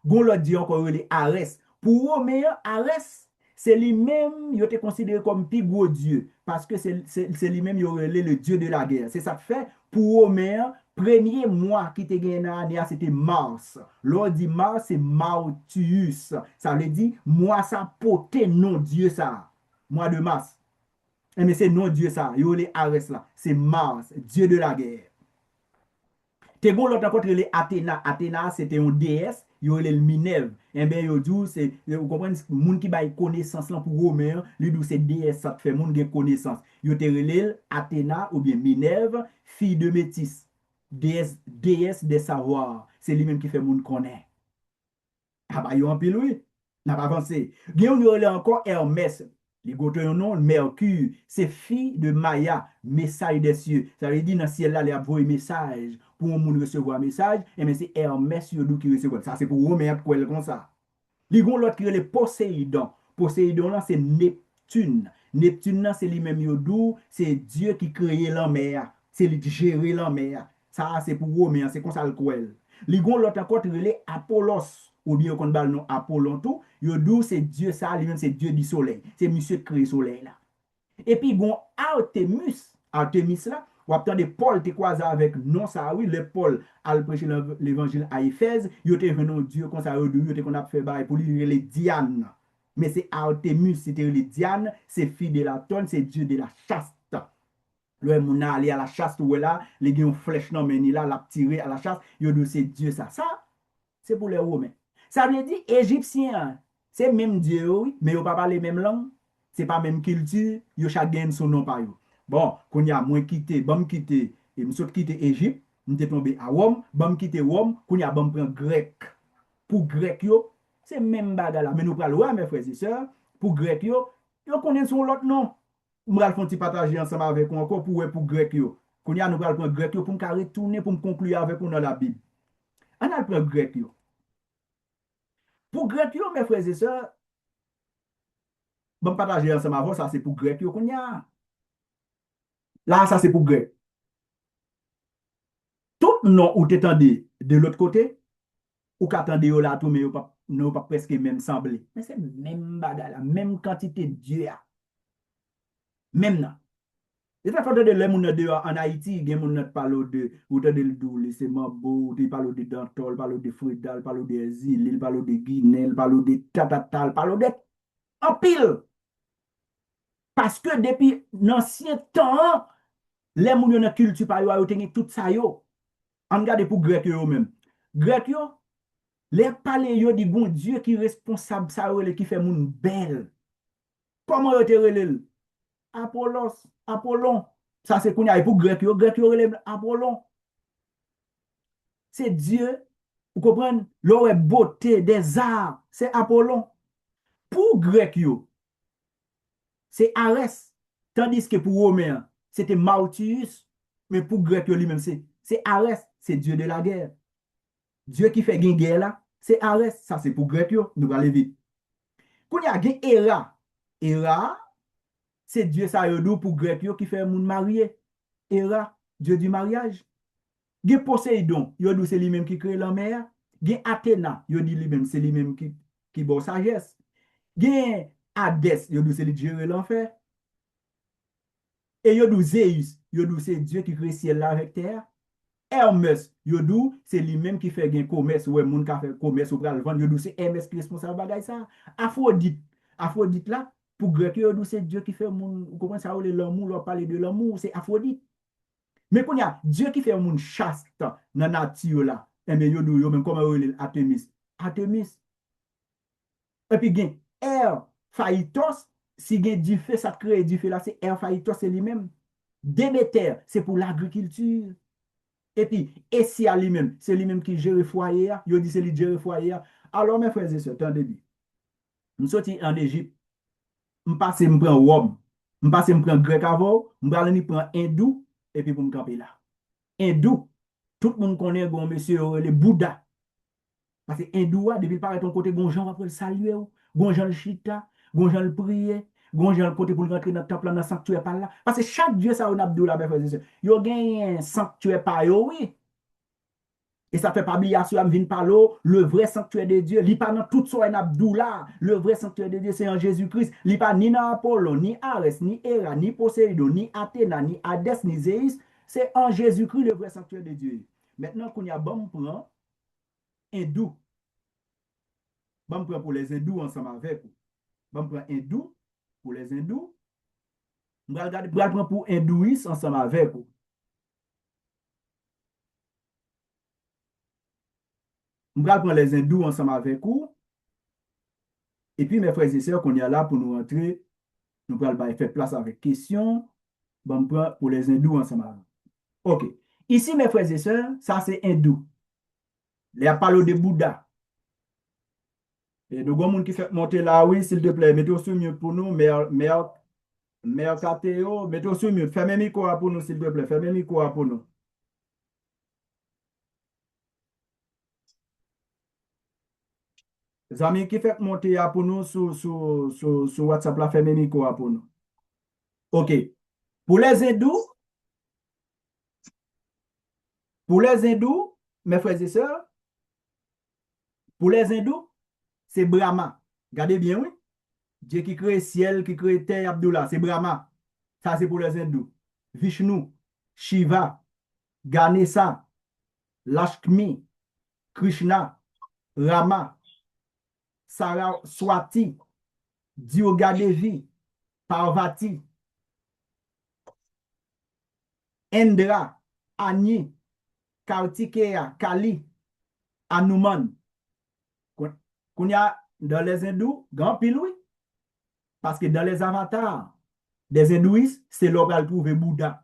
Gon l'autre dit encore les Arès. Pour Romain, Arès, c'est lui-même, il était considéré comme plus gros Dieu. Parce que c'est lui-même, il aurait le Dieu de la guerre. C'est ça que fait. Pour Romain, premier mois qui était gagné dans l'année, c'était Mars. L'on dit Mars, c'est Martius. Ça veut dire, moi, ça poté non Dieu ça. Mois de mars. Mais c'est non Dieu ça, yo les Arès là, c'est Mars, Dieu de la guerre. Te gon l'autre encore les Athéna, Athéna c'était une déesse, yo le Minerve. Et bien yo dit c'est vous comprenez moun qui bail connaissance là pour Romain, lui dit c'est déesse ça fait moun gen connaissance. Yo te relève Athéna ou bien Minerve, fille de Métis, déesse des savoirs. C'est lui même qui fait moun connaît. Ah bah yo en pile oui. N'a pas avancé. Gen yo relève encore Hermès. Les goutons non, Mercure, c'est fille de Maya, message des cieux. Ça veut dire dans le ciel là, il y a un message pour un monde recevoir un message, et mais c'est Hermès qui reçoit. Ça c'est pour Romain quoi comme ça. Les gon l'autre qui est le Poséidon. Poséidon là c'est Neptune. Neptune là c'est lui-même yodou, c'est Dieu qui crée la mer, c'est lui qui gère la mer. Ça c'est pour Romain, c'est comme ça le quoi. Les gon l'autre encore qui est Apollos. Ou bien qu'on parle non Apollon tout, yodou c'est Dieu ça, lui-même c'est Dieu du soleil. C'est monsieur qui crée le soleil là. Et puis bon Artemis là, ou attendez Paul te croisé avec non ça oui, le Paul a prêché l'évangile à Éphèse, yo te venu Dieu comme ça yodou, yo te qu'on a fait bail pour lui les Diane. mais c'est Artemis, c'était les Diane, c'est fille de la tonne, c'est Dieu de la chaste. Le moun a allé à la chasse, ou là, les gens flèche non, mais là, l'a tiré à la chasse, yo dit c'est Dieu ça. Ça, c'est pour les Romains. Ça veut dire Égyptien, c'est même Dieu, oui, mais yo pas parler même langue, c'est pas même culture, yo chacun son nom par yo. Bon, qu'on y a moins quitté, bon quitté, et m'sot quitté Égypte, m'était tombé à Rome, bon quitté Rome, qu'on y a bon prend grec. Pour grec yo, c'est même bagarre là, mais nous parlons ouais mes frères et sœurs, pour grec yo connaissent son l'autre nom. M'ral font ti partager ensemble avec vous encore pour grec yo. Qu'on y a nous pral prendre grec yo pour me retourner pour me conclure avec vous dans la Bible. On a prendre grec yo. Pour grec yo mes frères et sœurs, bon partager ensemble avec ça c'est pour grec yo qu'on y a. Là ça c'est pour grec. Tout nom ou t'étendez de l'autre côté ou qu'attendez yo là tout mais yo pas presque même semblé. Mais c'est même bagarre la même quantité de Dieu a. Même là. Et ça fait de l'homme en Haïti, il y a des parle de, ou de l'doule, c'est Mambo, il parle de Dantol, parle de Fredal, parle de Zil, il parle de Guinée, il parle de Tatatal, il parle de en pile. Parce que depuis l'ancien temps, les gens qui ont culture par yo, ils ont tout ça yo. On regarde pour grec yo même. Grec yo, les palais yo dit bon Dieu qui est responsable ça yo, qui fait moun belle. Comment yo te relève? Apollos, Apollon. Ça c'est qu'on y a pour grec yo relève Apollon. C'est Dieu, vous comprenez, l'aurait beauté des arts, c'est Apollon. Pour grec yo, c'est Arès. Tandis que pour Romain, c'était Martius, mais pour grec yo lui-même, c'est Arès, c'est Dieu de la guerre. Dieu qui fait une guerre là, c'est Arès. Ça c'est pour grec yo, nous allons vite. Quand il y a une Héra, Héra, c'est Dieu ça yo pour grec yo qui fait moun marié. Héra, Dieu du mariage. Gen Poséidon, yo dit c'est lui-même qui crée la mer. Gen Athéna, yo dit lui-même c'est lui-même qui bon sagesse. Gen Hadès, yo dit c'est lui qui gère l'enfer. Et yo dit Zeus, yo dit c'est Dieu qui crée ciel là avec terre. Hermès, yo dit c'est lui-même qui fait gen commerce, ouais moun ka fait commerce ou pral vendre, yo dit c'est Hermès qui est responsable bagay ça. Aphrodite là, pour grec yo dit c'est Dieu qui fait moun, vous comprenez ça ou l'amour, on parler de l'amour, c'est Aphrodite. Mais quand il y a Dieu qui fait un monde chaste dans la nature là, et bien yo même comment il Artemis. Artemis. Et puis gen Air Phaïtos, si gen du feu ça crée du feu là, c'est Air Phaïtos c'est lui-même. Déméter, c'est pour l'agriculture. Et puis Essia lui-même, c'est lui-même qui gère le foyer, yo dit c'est lui qui gère le foyer. Alors mes frères et sœurs, attendez bien. Je sorti en Égypte, je passe me prendre Rome, je passe me prendre grec avant, je vais prendre hindou et puis pour me camper là. Hindou, tout le monde connaît bon monsieur le Bouddha. Parce que hindou, depuis paraît ton côté, gon Jean va pour le saluer, gon Jean le chita, gon Jean le prier, gon Jean le côté pour rentrer dans le temple, dans le sanctuaire par là. Parce que chaque dieu ça on a abdou là, yo gagne un sanctuaire par yo, oui. Et ça fait pas bien sûr, vient par l'eau, le vrai sanctuaire de Dieu. Il pas dans tout ça en abdou là. Le vrai sanctuaire de Dieu, c'est en Jésus-Christ. Il pas ni dans Apollon, ni Arès, ni Héra, ni Poséidon, ni Athéna, ni Hadès, ni Zéus. C'est en Jésus-Christ le vrai sanctuaire de Dieu. Maintenant qu'on y a bon prend hindou. Bon prend pour les hindous ensemble avec vous. Bon prend hindou pour les hindous. On va regarder pour hindouisme ensemble avec vous. On va prendre les hindous ensemble avec vous. Et puis, mes frères et sœurs, qu'on est là pour nous rentrer, nous allons faire place avec questions. Bon, pour les hindous ensemble avec vous. OK. Ici, mes frères et sœurs, ça c'est hindou. Il y a parlé de Bouddha. Et nous avons qui fait monter là, oui, s'il te plaît, mettez sur mieux pour nous, mère Kateo, mettez sur mieux. Fermez le micro pour nous, s'il te plaît. Fermez le micro pour nous. Les amis qui fait monter pour nous sur WhatsApp, là, fermez le micro pour nous. OK. Pour les hindous, mes frères et sœurs, pour les hindous, c'est Brahma. Regardez bien, oui. Dieu qui crée ciel, qui crée terre, Abdullah, c'est Brahma. Ça, c'est pour les hindous. Vishnu, Shiva, Ganesha, Lakshmi, Krishna, Rama, Saraswati, Diogadevi, Parvati, Indra, Agni, Kartikeya, Kali, Hanuman. Qu'on y a dans les hindous, grand pile, oui. Parce que dans les avatars des hindouistes, c'est là qu'on trouve Bouddha.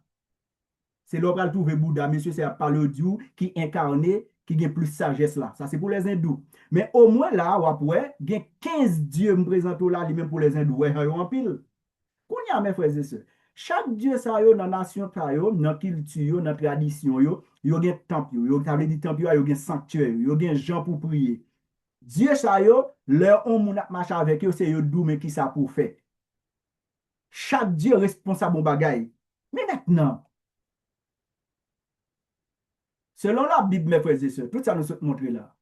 C'est là qu'on trouve Bouddha. Monsieur, c'est pas le Dieu qui incarné, qui a plus sagesse là. Ça, c'est pour les hindous. Mais au moins là, après, il y a 15 dieux me présentent là, même pour les hindous. Ouais, en pile. Qu'on y a, mes frères et sœurs. Chaque dieu ça yo dans la nation ça yo, dans la culture, dans la tradition yo, yo gen temple yo, ça veut dire temple yo gen sanctuaire, yo gen gens pour prier. Dieu ça yo, leur on moun marche avec eux, c'est yo dou mais qui ça pour faire. Chaque dieu responsable bon bagay. Mais maintenant, selon la Bible, mes frères et sœurs, tout ça nous montre là.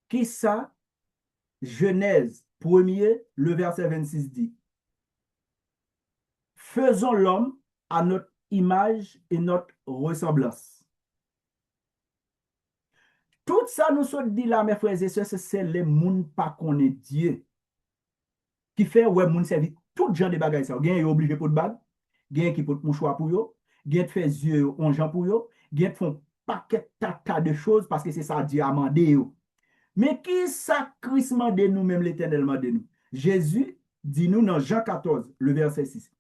Qui ça? Genèse 1er, le verset 26 dit. Faisons l'homme à notre image et notre ressemblance. Tout ça nous sommes dit là, mes frères et sœurs, c'est les gens pas connaît Dieu. Qui fait, ouais, moun servi tout genre de bagages. Gen est obligé pour de bag, gen qui pour mouchoir pour yo, gen fait yeux on gens pour yo, gen font paquet tata de choses parce que c'est ça Dieu a mandé yo. Mais qui sacrifice de nous-mêmes l'éternellement de nous? Jésus dit nous dans Jean 14, le verset 6.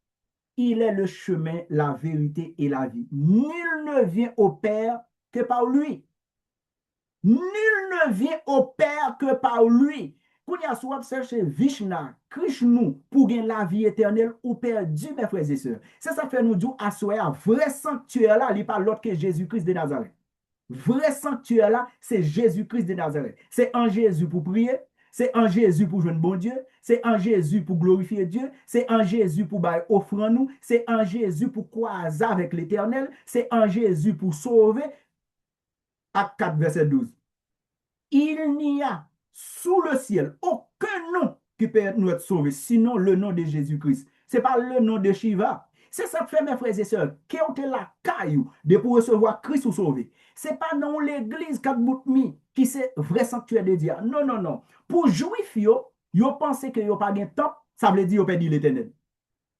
Il est le chemin, la vérité et la vie. Nul ne vient au Père que par lui. Nul ne vient au Père que par lui. Quand il y a soit chercher Vishna, Krishna, pour gagner la vie éternelle ou perdu, mes frères et sœurs. C'est ça fait nous dire à soi, vrai sanctuaire là, il n'est pas l'autre que Jésus-Christ de Nazareth. Vrai sanctuaire là, c'est Jésus-Christ de Nazareth. C'est en Jésus pour prier, c'est en Jésus pour jouer bon Dieu, c'est en Jésus pour glorifier Dieu, c'est en Jésus pour offrir nous, c'est en Jésus pour croiser avec l'Éternel, c'est en Jésus pour sauver. Acte 4, verset 12. Il n'y a sous le ciel aucun nom qui peut nous être sauvé, sinon le nom de Jésus-Christ. Ce n'est pas le nom de Shiva. C'est ça que fait, mes frères et sœurs, qui ont la caillou de pour recevoir Christ ou sauver. Ce n'est pas dans l'église qui c'est vrai sanctuaire de Dieu. Non, non, non. Pour juif, yo pense que yo pas de temps, ça veut dire yo perdu l'éternel.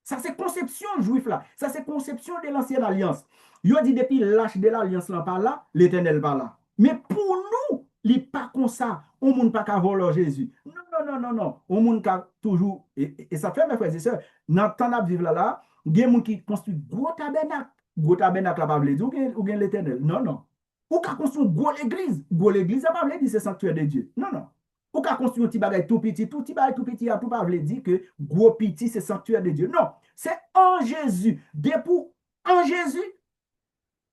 Ça, c'est conception juif là. Ça, c'est conception de l'ancienne alliance. Yo dit depuis l'âge de l'alliance là par là, l'éternel par là. Mais pour nous, il n'est pas comme ça. On ne peut pas voler Jésus. Non, non, non, non, non. On ne peut toujours. Et ça fait, mes frères et sœurs, dans le temps de vivre là, il y a des gens qui construisent gros tabernacle. Gros tabernacle, pas veut dire ou bien l'éternel. Non, non. Ou qui construisent gros l'église. Gros l'église, ça pas veut dire c'est sanctuaire de Dieu. Non, non. Ou qui construisent un petit bagage tout petit bagage tout petit, tout pas veut dire que gros petit, c'est sanctuaire de Dieu. Non. C'est en Jésus. Depuis en Jésus,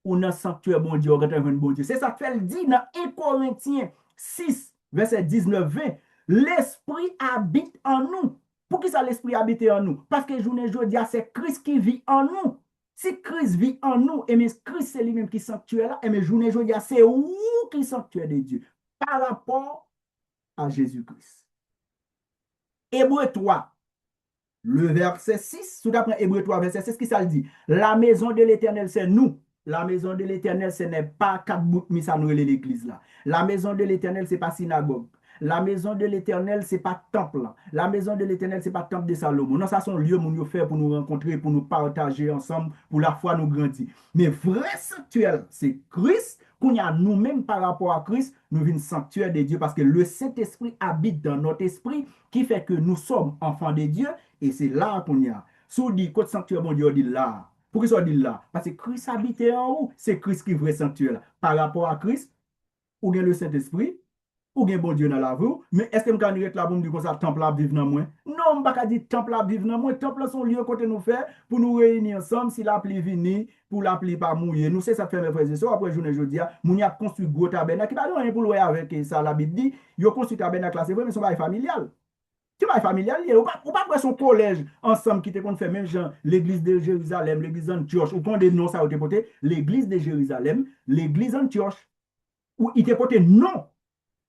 ou dans le sanctuaire bon Dieu, bon Dieu. C'est ça que fait dit dans 1 Corinthiens 6, verset 19-20. L'esprit habite en nous. Pour qui ça l'esprit habite en nous? Parce que journée aujourd'hui, c'est Christ qui vit en nous. Si Christ vit en nous, et mais Christ c'est lui-même qui est sanctuaire là, et mais journée aujourd'hui, c'est où qui est sanctuaire de Dieu par rapport à Jésus-Christ. Hébreu 3, le verset 6, tout d'après Hébreu 3, verset 6, qui ça le dit? La maison de l'Éternel, c'est nous. La maison de l'Éternel, ce n'est pas quatre bouts mis à l'église là. La maison de l'Éternel, ce n'est pas synagogue. La maison de l'Éternel, ce n'est pas temple là. La maison de l'Éternel, ce n'est pas temple de Salomon. Non, ça sont lieux où nous faisons pour nous rencontrer, pour nous partager ensemble, pour la foi nous grandir. Mais vrai sanctuaire, c'est Christ. Qu'on y a nous-mêmes par rapport à Christ, nous venons sanctuaire de Dieu parce que le Saint-Esprit habite dans notre esprit qui fait que nous sommes enfants de Dieu et c'est là qu'on y a. Si on dit côté sanctuaire, mon Dieu, on dit là. Pourquoi ça dit là? Parce que Christ habite en haut. C'est Christ qui est vrai sanctuaire. Par rapport à Christ, ou bien le Saint-Esprit, ou bien bon Dieu dans la vie. Mais est-ce que je peux dire là pour me dire que ça temple à vivre dans moi? Non, je ne peux pas dire temple à vivre dans moi. Temple sont lieu côté nous faire pour nous réunir ensemble si la pluie vient, pour la pluie pas mouiller. Nous, c'est ça fait mes frères et sœurs. Après journée jeudi, nous avons construit gros tabernacle. Qui n'a rien pour louer avec ça. La Bible dit, ils ont construit tabernacle là, c'est vrai, mais ce n'est pas familial. Tu vas familial, ou pas prendre son collège ensemble qui te qu'on fait même genre l'église de Jérusalem, l'église d'Antioche, ou qu'on des noms ça te porté, l'église de Jérusalem, l'église d'Antioche, où il te porté non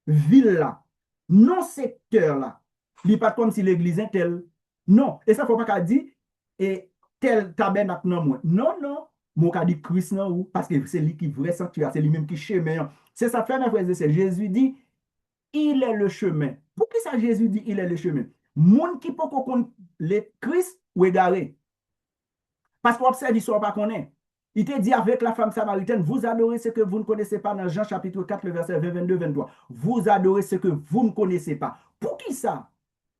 ville là, non secteur là. Il n'est pas comme si l'église est telle. Non, et ça faut pas qu'à dire et tel tabernacle non moi. Non non, mon cas dit Christ non ou parce que c'est lui qui vrai sanctuaire, c'est lui même qui chemin. C'est ça fait mes frères et sœurs. Jésus dit il est le chemin. Pour qui ça Jésus dit il est le chemin? Moun qui peut connaître le Christ ou égaré. Parce qu'on observe l'histoire pas qu'on est. Il te dit avec la femme samaritaine, vous adorez ce que vous ne connaissez pas dans Jean chapitre 4, le verset 20, 22, 23. Vous adorez ce que vous ne connaissez pas. Pour qui ça?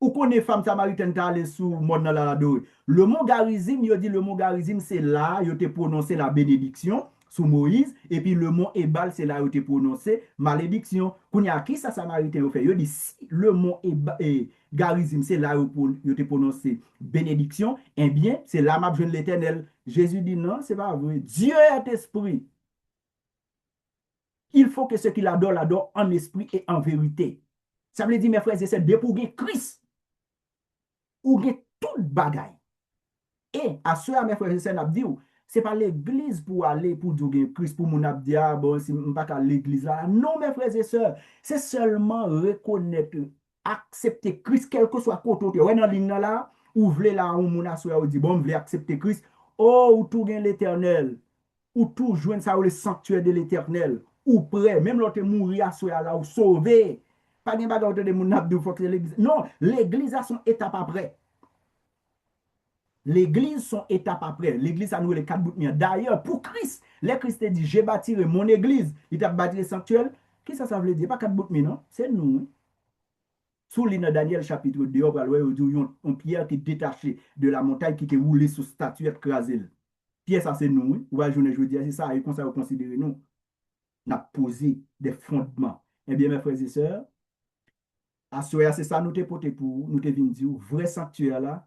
Ou connaît femme samaritaine qui allé sous monde dans la adorer. Le mot garizim, il dit le mot garizim, c'est là, il a prononcé la bénédiction sous Moïse, et puis le mot Ebal, c'est là où tu prononcé malédiction. Quand il y a qui ça samaritain fait? Il dit si le mot garizim, c'est là où tu prononcé bénédiction, eh bien, c'est là m'a besoin de l'Éternel. Jésus dit non, c'est pas vrai. Dieu est esprit. Il faut que ceux qui l'adorent en esprit et en vérité. Ça veut dire, mes frères et sœurs, dès pour Christ, ou tout bagaille. Et à ceux mes frères et sœurs, n'a dit, c'est pas l'église pour aller pour dire Christ pour mon abdi bon si pas qu'à l'église là. Non mes frères et sœurs, c'est seulement reconnaître, accepter Christ quel que soit côté. Ouais dans ligne là, ouvrez là on mon assoya ou dit bon, voulez accepter Christ. Oh, ou tout gain l'Éternel, ou tout joindre ça le sanctuaire de l'Éternel, ou prêt, même l'autre mourir assoya là ou sauver. Pas de bagarre de mon abdi faut que l'église. Non, l'église a son étape après. L'église, son étape après. L'église, ça nous les quatre bouts de d'ailleurs, pour Christ, les Christ dit, j'ai bâti mon église, il t'a bâti le sanctuaire. Qu'est-ce que ça veut dire? Pas quatre bouts de non? C'est nous. Hein? Sous l'île Daniel, chapitre 2, on va une pierre qui est détachée de la montagne qui est roulée sous statuette crasée. Pierre, ça c'est nous. Hein? Ou va journée, je dis, c'est ça, et comme ça, vous considérez nous. On a posé des fondements. Eh bien, mes frères et sœurs, à ce c'est ça, nous te porté pour, nous te venu dire, vrai sanctuaire là,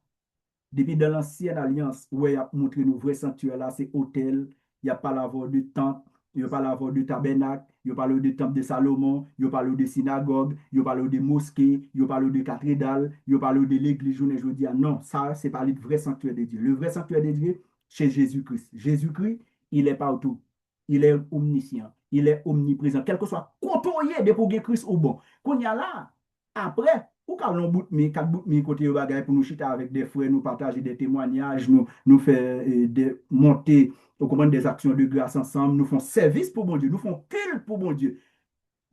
depuis dans l'ancienne alliance, où il a montré nos vrais sanctuaires là, c'est hôtel, il n'y a pas l'avoir de temple, il n'y a pas l'avoir de tabernacle, il n'y a pas le de temple de Salomon, il n'y a pas le de synagogue, il n'y a pas le de mosquée, il n'y a pas le de cathédrale, il n'y a pas le de l'église, je dis, non, ça, c'est pas le vrai sanctuaire de Dieu. Le vrai sanctuaire de Dieu, c'est Jésus-Christ. Jésus-Christ, il est partout. Il est omniscient, il est omniprésent, quel que soit côtoyé de pour Christ ou bon. Qu'on y a là, après, ou quand on bout mi, quatre bout mi côté au bagage pour nous chiter avec des frères, nous partager des témoignages, nous faire monter au commande des actions de grâce ensemble, nous font service pour mon Dieu, nous font culte pour mon Dieu.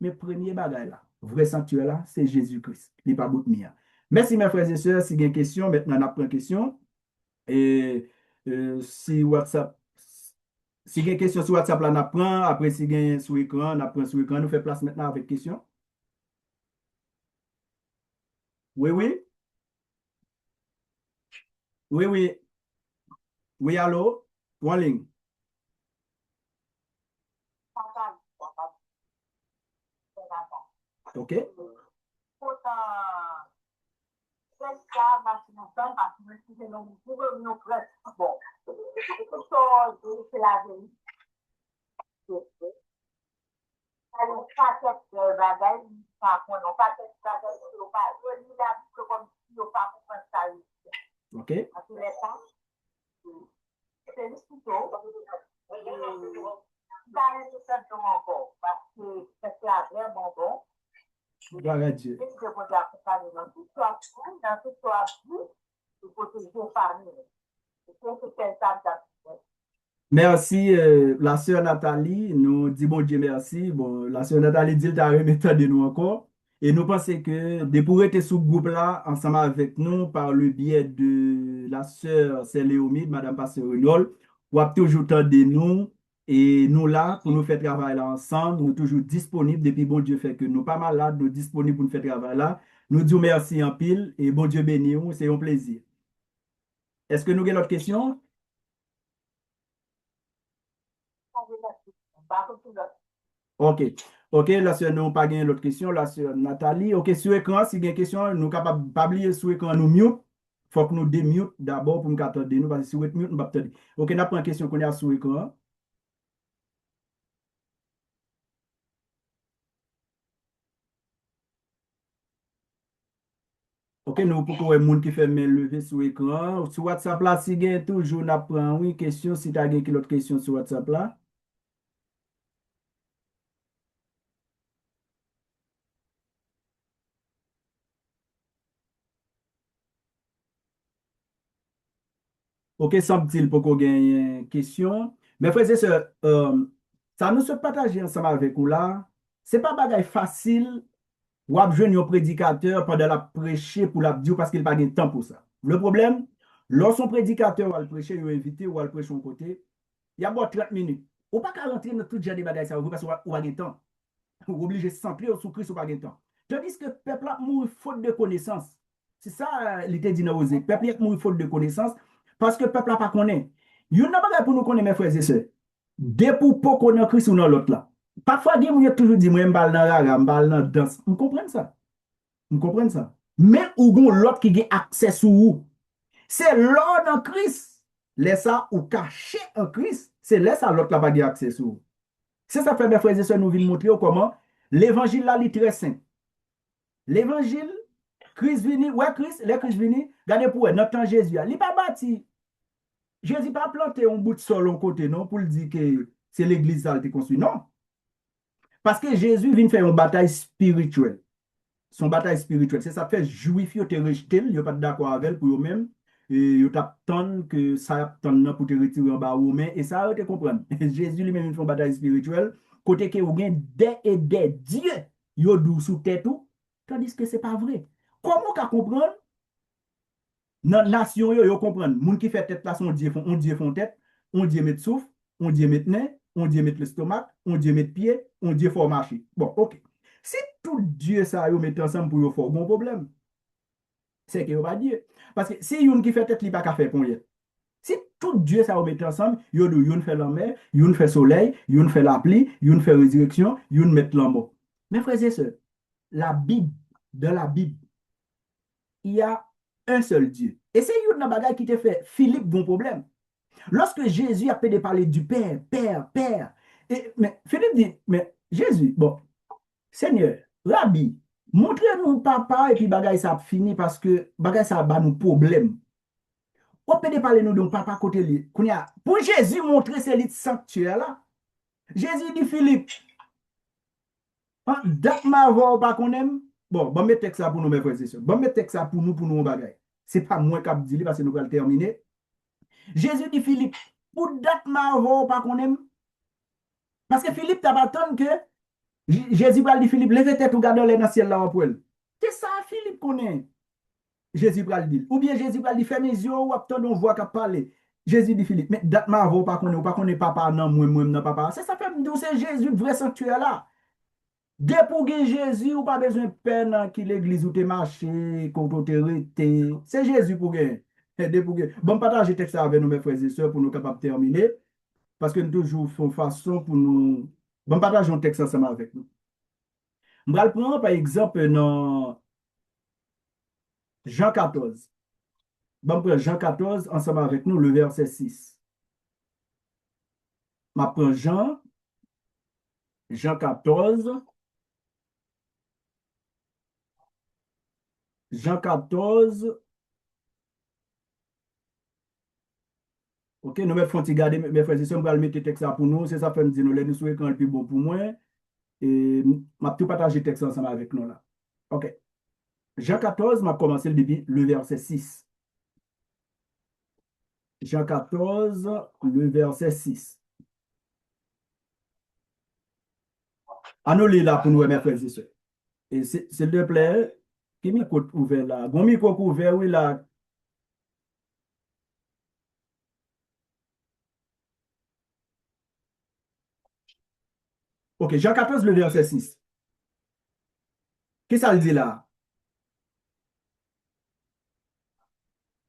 Mais premier bagage là, vrai sanctuaire là, c'est Jésus-Christ, il n'est pas bout mi. Merci mes frères et sœurs, si vous avez une question, maintenant on a pris une question. Et si WhatsApp, si vous avez une question sur WhatsApp là, on apprend, après si vous avez sur écran, on apprend sur écran, nous fait place maintenant avec question. Oui, oui. Oui, oui. Oui, allô? En ligne. OK? OK? Gloire à Dieu. Merci, la sœur Nathalie. Nous disons bon Dieu merci. Bon, la sœur Nathalie dit qu'elle remettre de nous encore. Et nous pensons que de pour être sous groupe là, ensemble avec nous, par le biais de la sœur Céléomide, Madame Pasteur Renol, ou toujours de nous. Et nous là, pour nous faire travail là ensemble, nous toujours disponibles depuis bon Dieu fait que nous pas malades, nous disponibles pour nous faire travail là. Nous disons merci en pile et bon Dieu béni nous, c'est un plaisir. Est-ce que nous avons d'autres questions? OK. OK, la sœur, nous pas gagné l'autre question, la sœur Nathalie. OK, sur écran, si vous avez une question, nous capable de pas oublier sur écran, nous mute. Il faut que nous démute d'abord pour nous attendre nous, parce que si vous êtes mute, nous ne pouvons pas attendre. OK, nous avons une question qu'on a sur écran. OK, nous pouvons voir monde qui fait main levée sur écran. Sur WhatsApp là, si vous avez toujours nous prend une question, si tu as une autre question sur WhatsApp là. OK, semble-t-il pour qu'on gagne une question. Mais frères et sœurs, ça nous se partage ensemble avec vous là. C'est pas bagaille facile ou ap jwenn yon prédicateur pendant la prêcher pour la dire parce qu'il pas de temps pour ça. Le problème, lorsqu'on prédicateur va le prêcher, il invité ou va le prêcher son côté, il y a bon 30 minutes. Ou pas qu'à rentrer dans tout genre de bagages ça parce qu'on a de temps. Ou obligé de s'emplir sous Christ ou pas de temps. Tandis que le peuple a mouru faute de connaissance. C'est ça, l'idée dit dans le peuple a mouru faute de connaissance parce que le peuple n'a pas connaît. Il y a une bagaille pour nous connaître, mes frères et sœurs. Dès pour pas connaître Christ ou dans l'autre là. Parfois, des gens toujours dit, moi, je m'bal dans la rame, m'bal dans danse. Vous comprenez ça? Vous comprenez ça? Mais ou gon l'autre qui a accès sur vous. C'est l'autre en Christ. Laisse ça ou caché en Christ. C'est laisse ça l'autre là pas accès sur vous. C'est ça fait mes frères et sœurs nous venons montrer comment l'évangile là est très simple. L'évangile, Christ vini, ouais Christ, les Christ vini, regardez pour notre temps Jésus, il pas bâti. Jésus pas planté un bout de sol en côté non pour le dire que c'est l'église qui a été construite. Non. Parce que Jésus vient faire une bataille spirituelle. Son bataille spirituelle. C'est ça fait juif yo te rejeté, yo pas d'accord avec pour eux même et yo t'attend que ça attend pour te retirer en bas ou mais et ça te comprendre. Jésus lui-même fait une bataille spirituelle côté que ou gen des et des dieux yo dou sous tête tout tandis que c'est pas vrai. Comment ka comprendre dans nation yo comprendre moun qui fait tête là son dieu font tête, on dieu met souffle, on dieu met nez, on dieu met le stomac, on dieu met pied, on dieu faut marcher. Bon, OK. Si tout Dieu ça yo met ensemble pour yo faire bon problème, c'est que yo pas Dieu. Parce que si yon qui fait tête li pas ka faire pour yet. Si tout Dieu ça yo met ensemble, yo do yon fait la mer, yon fait soleil, yon fait la pluie, yon fait résurrection, yon met l'amour. Mes frères et sœurs, la Bible, dans la Bible, il y a un seul Dieu. Et c'est yon nan bagay qui te fait Philippe bon problème. Lorsque Jésus a fait de parler du Père, Père, Père, mais Philippe dit, mais Jésus, bon, Seigneur, Rabbi, montrez-nous papa et puis bagay ça fini parce que bagay ça ba nous problème. On peut parler nous de papa côté li. Pour Jésus montrer c'est lit sanctuaire là. Jésus dit Philippe, date ma voix pas qu'on aime. Bon mettre texte ça pour nous mes frères et sœurs. Bon mettre texte ça pour nous bagay. C'est pas moi qui dit parce que nous allons terminer. Jésus dit Philippe, pour date ma voix pas qu'on aime. Parce que Philippe t'a attendu que Jésus va dire Philippe, levez tête ou garde les dans le ciel là pour elle. C'est ça Philippe connaît. Jésus va le dire. Ou bien Jésus va dire ferme les yeux ou attendre on voit qu'à parler. Jésus dit Philippe, mais date ma voix pas qu'on est papa non moi non papa. C'est ça fait c'est Jésus vrai sanctuaire là. Dès pour Jésus ou pas besoin de peine qui l'église où tu marché, quand tu es c'est Jésus pour gagner. Bon partager texte avec nous mes frères et sœurs pour nous capables de terminer parce que nous toujours faisons façon pour nous bon partager un texte ensemble avec nous. Je vais prendre par exemple dans Jean 14. Bon, prendre Jean 14 ensemble avec nous, le verset 6. Je prends Jean 14. Jean 14. OK, nous mettons garder mes frères et sœurs, je vais mettre le texte pour nous. C'est ça fait me dire nous souhaitons écran le plus bon pour moi. Et je vais tout partager le texte ensemble avec nous là. OK. Jean 14, je vais commencer depuis le verset 6. Jean 14, le verset 6. Annulez là pour nous, mes frères et sœurs. Et s'il te plaît, qui micro ouvert là? Bon micro ouvert, oui là. OK, Jean 14, le verset 6. Qu'est-ce que ça dit là?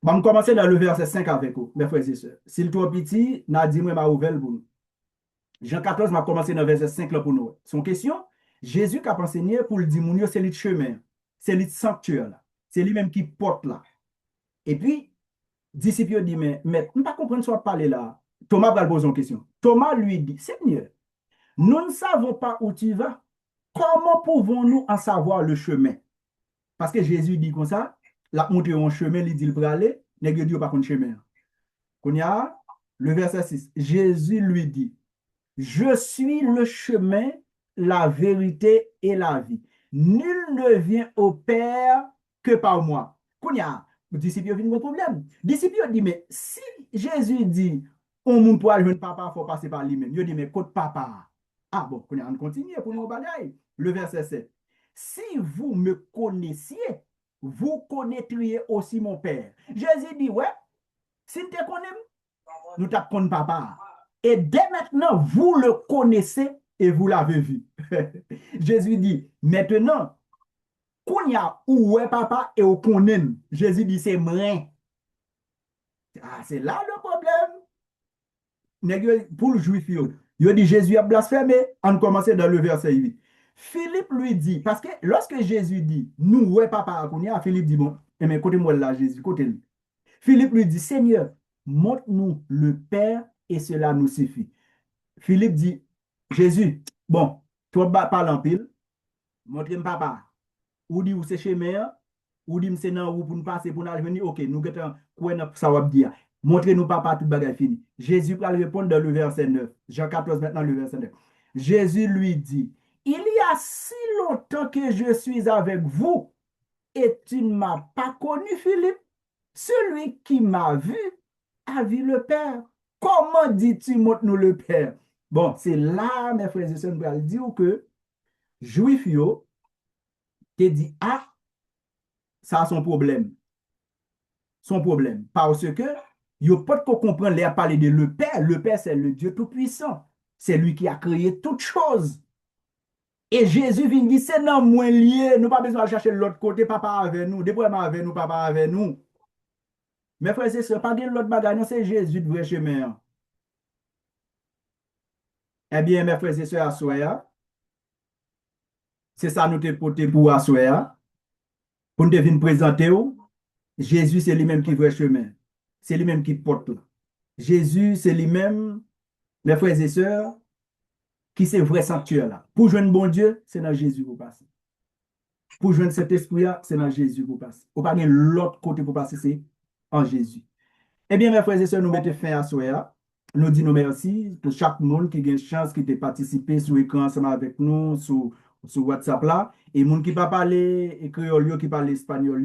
Je vais commencer dans le verset 5 avec vous, mes frères et sœurs. S'il trop petit, n'a dit moi ma ouvert pour nous. Jean 14, m'a commencé dans le verset 5 là pour nous. Son question, Jésus qui a enseigné pour le dire, c'est le chemin, c'est le sanctuaire là. C'est lui-même qui porte là. Et puis, disciple dit, mais je ne pas comprendre ce qu'on parler là. Thomas va poser une question. Thomas lui dit, Seigneur, nous ne savons pas où tu vas. Comment pouvons-nous en savoir le chemin? Parce que Jésus dit comme ça, la montre un chemin, il dit pour aller, n'est Dieu pas contre chemin. Qu'on y a le verset 6. Jésus lui dit, je suis le chemin, la vérité et la vie. Nul ne vient au Père que par moi. Qu'on y a, le disciple vient un problème. Le disciple dit, mais si Jésus dit, on ne peut aller papa, il faut passer par lui-même. Il dit, mais côté papa. Ah bon, on continue pour nous balayer. Le verset 7. si vous me connaissiez, vous connaîtriez aussi mon Père. Jésus dit, ouais, si tu connais, nous t'apprenons papa. Et dès maintenant, vous le connaissez et vous l'avez vu. Jésus dit, maintenant, qu'on y a où est papa et où qu'on aime. Jésus dit, c'est vrai. Ah, c'est là le problème. Pour le juif, il dit Jésus a blasphémé. On commence dans le verset 8. Philippe lui dit, parce que lorsque Jésus dit, nous, ouais, papa, qu'on y a, Philippe dit, bon, mais écoutez-moi là, Jésus, écoutez-le. Philippe lui dit, Seigneur, montre-nous le Père et cela nous suffit. Philippe dit, Jésus, bon, toi, parle en pile, montre-moi papa. Ou dit, ou c'est chez mère, ou dit, c'est non, ou pour nous passer, pour nous venir, ok, nous guettons, quoi, ça va dire. Montrez-nous papa, tout bagage fini. Jésus va répondre dans le verset 9. Jean 14, maintenant, le verset 9. Jésus lui dit, il y a si longtemps que je suis avec vous et tu ne m'as pas connu, Philippe. Celui qui m'a vu a vu le Père. Comment dis-tu, montre-nous le Père? Bon, c'est là, mes frères et sœurs, nous allons dire que Juif, yo, te dit, ah, ça a son problème. Son problème. Parce que, yo pas qu'on comprendre les parler de le Père. Le Père, c'est le Dieu Tout-Puissant. C'est lui qui a créé toutes choses. Et Jésus vient dire, c'est non moins lié. Nous pas besoin de chercher l'autre côté, papa avec nous. Déploiement avec nous, papa avec nous. Mes frères et sœurs, pas de l'autre bagage, non, c'est Jésus de vrai chemin. Eh bien, mes frères et sœurs, à soya, c'est ça nous te porté pour à soya, pour nous venir présenter. Jésus, c'est lui-même qui vrai chemin. C'est lui-même qui porte. Jésus, c'est lui-même, mes frères et sœurs, qui c'est vrai sanctuaire là. Pour joindre bon Dieu, c'est dans Jésus pour passer. Pour joindre cet esprit-là, c'est dans Jésus pour passer. Ou pas l'autre côté pour passer, c'est en Jésus. Eh bien, mes frères et sœurs, nous mettons fin à soya. Nous disons merci pour chaque monde qui a une chance qui a participé sur l'écran ensemble avec nous, sur WhatsApp là. Et monde qui ne parle pas créole, qui parle espagnol,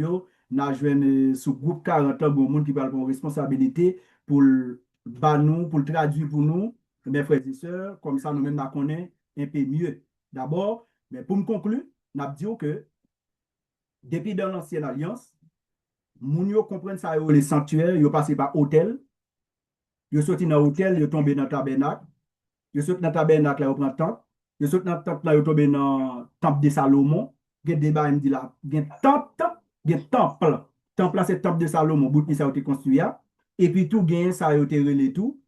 nous avons sur groupe 40 ans, monde qui parle pour responsabilité pour nous, pour le traduire pour nous, mes frères et sœurs, comme ça nous-mêmes nous connaissons un peu mieux. D'abord, mais pour me conclure, nous disons que depuis dans l'ancienne alliance, moun yo comprennent ça, les sanctuaires, yo passé par hôtel, yo sorti dans hôtel, yo tombé dans tabernacle, yo sorti dans tabernacle là, yo prend temple, yo sorti dans temple là, yo tombé dans temple de Salomon, gen débat me dit là, gen temple, temple là c'est temple de Salomon, bout ni ça a été construit et puis tout gen ça a été relé tout.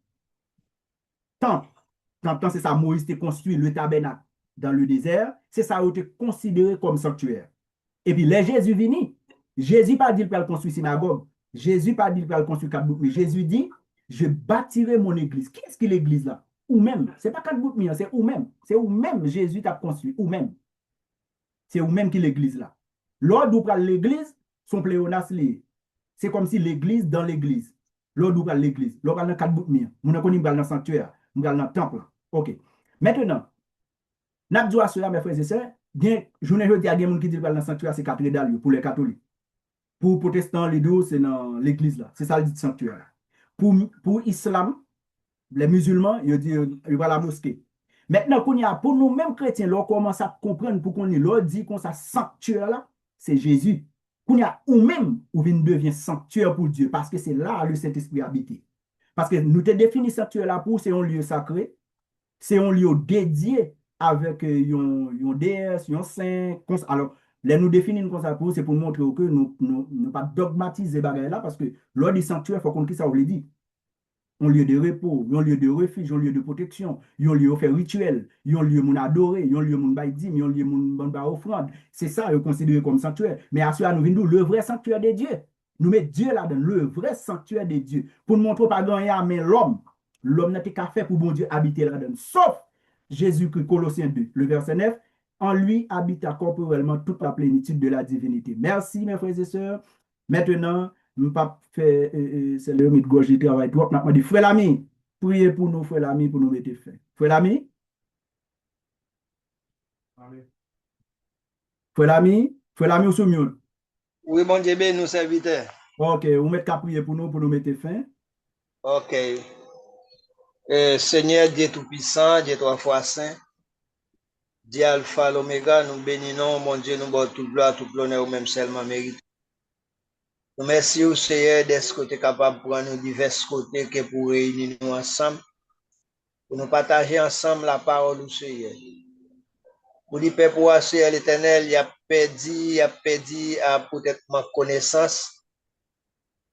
Temple, temple c'est ça Moïse a construit le tabernacle dans le désert, c'est ça a été considéré comme sanctuaire. Et puis les Jésus vini, Jésus pas dit qu'il va construire synagogue. Jésus pas dit qu'il va construire quatre bouts. Jésus dit, je bâtirai mon église. Qui est-ce qui est l'église là? Ou même. Ce n'est pas quatre bouts, c'est ou même. C'est ou même Jésus t'a construit. Ou même. C'est ou même qui est l'église là. Lors d'où parle l'église, son pléonas lié. C'est comme si l'église dans l'église. Lors d'où parle l'église. Lors dans quatre bouts, on a connu dans le sanctuaire, dans le temple. Ok. Maintenant, n'a pas dit à cela, mes frères et sœurs, je ne veux dire qu'il y a des gens qui disent que le sanctuaire, c'est cathédrale pour les catholiques. Pour les protestants, les deux, c'est dans l'église là. C'est ça le dit sanctuaire. Pour l'islam, les musulmans, ils disent il va à la mosquée. Maintenant, pour nous-mêmes chrétiens, on commence à comprendre pour qu'on dit qu'on ça sanctuaire là, c'est Jésus. Ou même, ou devient sanctuaire pour Dieu, parce que c'est là le Saint-Esprit habite. Parce que nous te définissons sanctuaire là pour, c'est un lieu sacré, c'est un lieu dédié avec une déesse, un saint. Alors, les nous définir comme ça pour, c'est pour montrer que nous ne pas dogmatiser les là, parce que lors du sanctuaire, il faut qu'on dise ça, on le dit. Un lieu de repos, un lieu de refuge, un lieu de protection, un lieu où faire rituel, un lieu où on adorer, un lieu où on baïdim, un lieu où on offrande. C'est ça, considéré comme sanctuaire. Mais à cela, nous venons le vrai sanctuaire de Dieu. Nous mettons Dieu là-dedans, le vrai sanctuaire de Dieu. Pour nous montrer pas gagner, mais l'homme n'a qu'à faire pour bon Dieu habiter là-dedans. Sauf Jésus-Christ, Colossiens 2, le verset 9, en lui habita corporellement toute la plénitude de la divinité. Merci, mes frères et sœurs. Maintenant, nous pas fait c'est le mythe gauche du travail tout n'a dit frère l'ami priez pour nous frère l'ami pour nous mettre fin frère l'ami frère l'ami ou sous mieux oui bon Dieu ben nous serviteurs ok on met qu'à prier pour nous mettre fin ok Seigneur Dieu tout puissant Dieu trois fois saint Dieu Alpha, l'Oméga, nous bénissons, mon Dieu, nous bon toute gloire, tout l'honneur, ou même seulement mérite. Nous merci au Seigneur d'être côté capable de prendre nous divers côtés que pour réunir nous ensemble, pour nous partager ensemble la parole du Seigneur. Pour dire, Père, pour Seigneur l'éternel, il a perdu peut-être ma connaissance.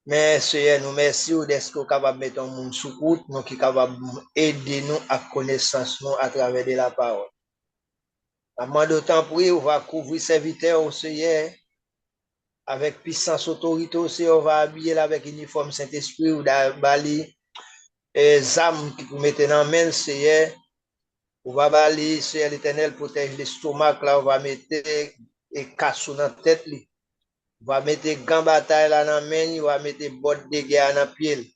Mais Seigneur, nous merci d'être capable de mettre un monde sous route, nous qui capable d'aider nous à connaissance nous à travers de la parole. Avant d'autant prier, on va couvrir serviteur au Seigneur avec puissance, autorité au Seigneur, on va habiller avec uniforme Saint-Esprit ou bali et âmes qui vous mettez dans main, Seigneur. On va bali, Seigneur l'éternel, protège l'estomac, là, on va mettre et casse dans la tête. On va mettre gants bataille là dans la main, on va mettre bottes de guerre dans la pied.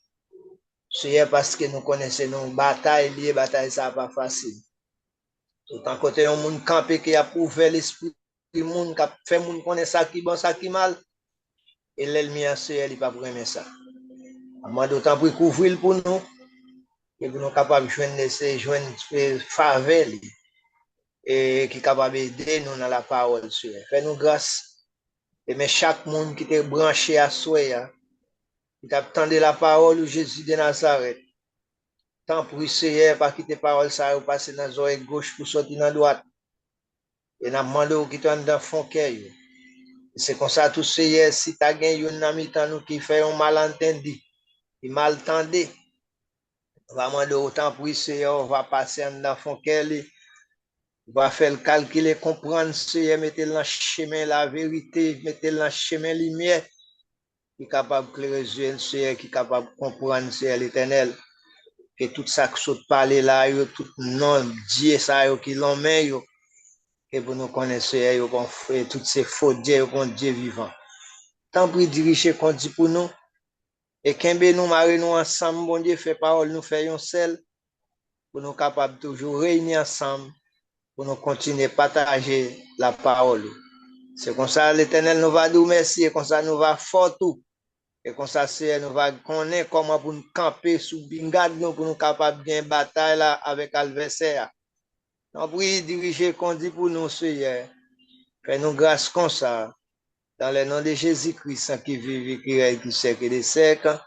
Seigneur, parce que nous connaissons nos batailles, les batailles, ça pas facile. Autant côté un monde campé qui a prouvé l'esprit du monde, qui a fait monde connaître ça qui bon, ça qui mal. Et l'ennemi a Seigneur, il pas aimer ça. À d'autant pour couvrir pour nous, et pour nous capables de joindre faveur et qui est capable d'aider nous dans la parole, Seigneur. Fais-nous grâce. Et mais chaque monde qui est branché à soi, qui attendait la parole de Jésus de Nazareth. Tant pour Seigneur, pas quitter parole, ça va passer dans l'oreille gauche pour sortir dans la droite. Et n'a demandé qui t'en dans fond cœur. C'est comme ça tout Seigneur, si tu as gagné un ami nous qui fait un malentendu, qui malentendait, on va demander autant pour Seigneur, on va passer dans fond cœur, on va faire le calcul, comprendre Seigneur, mettre dans le chemin la vérité, mettre dans le chemin lumière, qui est capable de résoudre Seigneur, qui est capable de comprendre Seigneur l'éternel. Que tout ça qui saute parler là, tout non Dieu ça qui l'emmène, et pour nous connaître, toutes ces faux dieux, qu'on Dieu vivant. Tant pis diriger qu'on dit pour nous, et qu'un nous marier nous ensemble, bon Dieu, fait parole, nous faisons seul, pour nous capables toujours réunir ensemble, pour nous continuer à partager la parole. C'est comme ça, l'éternel nous va nous merci, et comme ça nous va fort tout. Et comme ça, c'est nous va connaître comment pour nous camper sous bingade nous pour nous capables de gagner bataille là avec l'adversaire. Donc, oui, diriger qu'on dit pour nous, Seigneur. Fais-nous grâce comme ça. Dans le nom de Jésus-Christ, qui vit, qui règne, qui siècle et des siècles.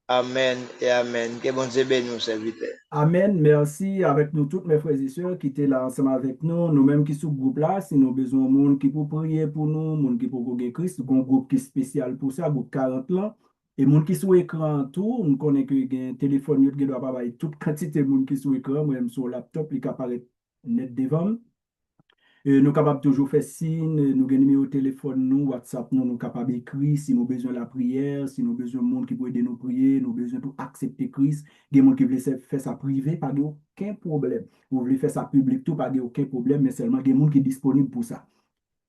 Amen et Amen. Que bon Dieu bénisse nos serviteurs. Amen. Merci avec nous toutes mes frères et sœurs qui étaient là ensemble avec nous. Nous-mêmes qui sommes groupe là, si nous avons besoin de monde qui pour prier pour nous, monde qui pour gagner Christ, un groupe qui est spécial pour ça, groupe 40 là. Et monde qui sur écran tout, on connaît que un téléphone qui doit pas avoir toute quantité de monde qui sur écran, moi-même sur laptop, il apparaît net devant. Nous sommes capables toujours faire signe, nous avons numéro de téléphone, nous, WhatsApp, nous sommes capables d'écrire si nous avons besoin de la prière, si nous avons besoin de monde qui peut aider nous prier, nous avons besoin de accepter Christ. Il y a des gens qui veulent faire ça privé, pas aucun problème. Vous voulez faire ça public, tout, pas aucun problème, mais seulement il y a des gens qui sont disponibles pour ça.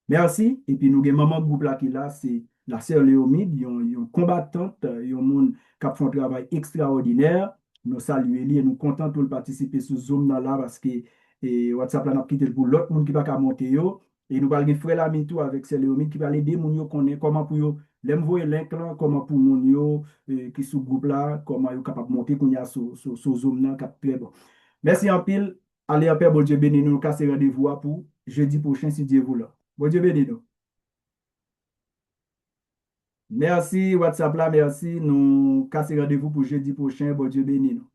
Merci. Et puis nous avons un maman de groupe là qui est là, c'est la sœur Léomide, une combattante, un monde qui fait un travail extraordinaire. Nous saluons et nous sommes contents de participer sur Zoom là parce que et WhatsApp là n'a quitté pour l'autre monde qui va monter yo et nous parlons frère l'ami tout avec sœur Léomide qui va aider moun yo connaître comment pour yo l'envoyer link là comment pour moun yo qui sous groupe là comment yo capable monter qu'on y a sur Zoom là très bon. Merci en pile. Allez en paix, bon Dieu béni nous casser rendez-vous pour jeudi prochain si Dieu vous là. Bon Dieu béni nous. Merci, WhatsApp là, merci. Nous cassons rendez-vous pour jeudi prochain. Bon Dieu béni nous.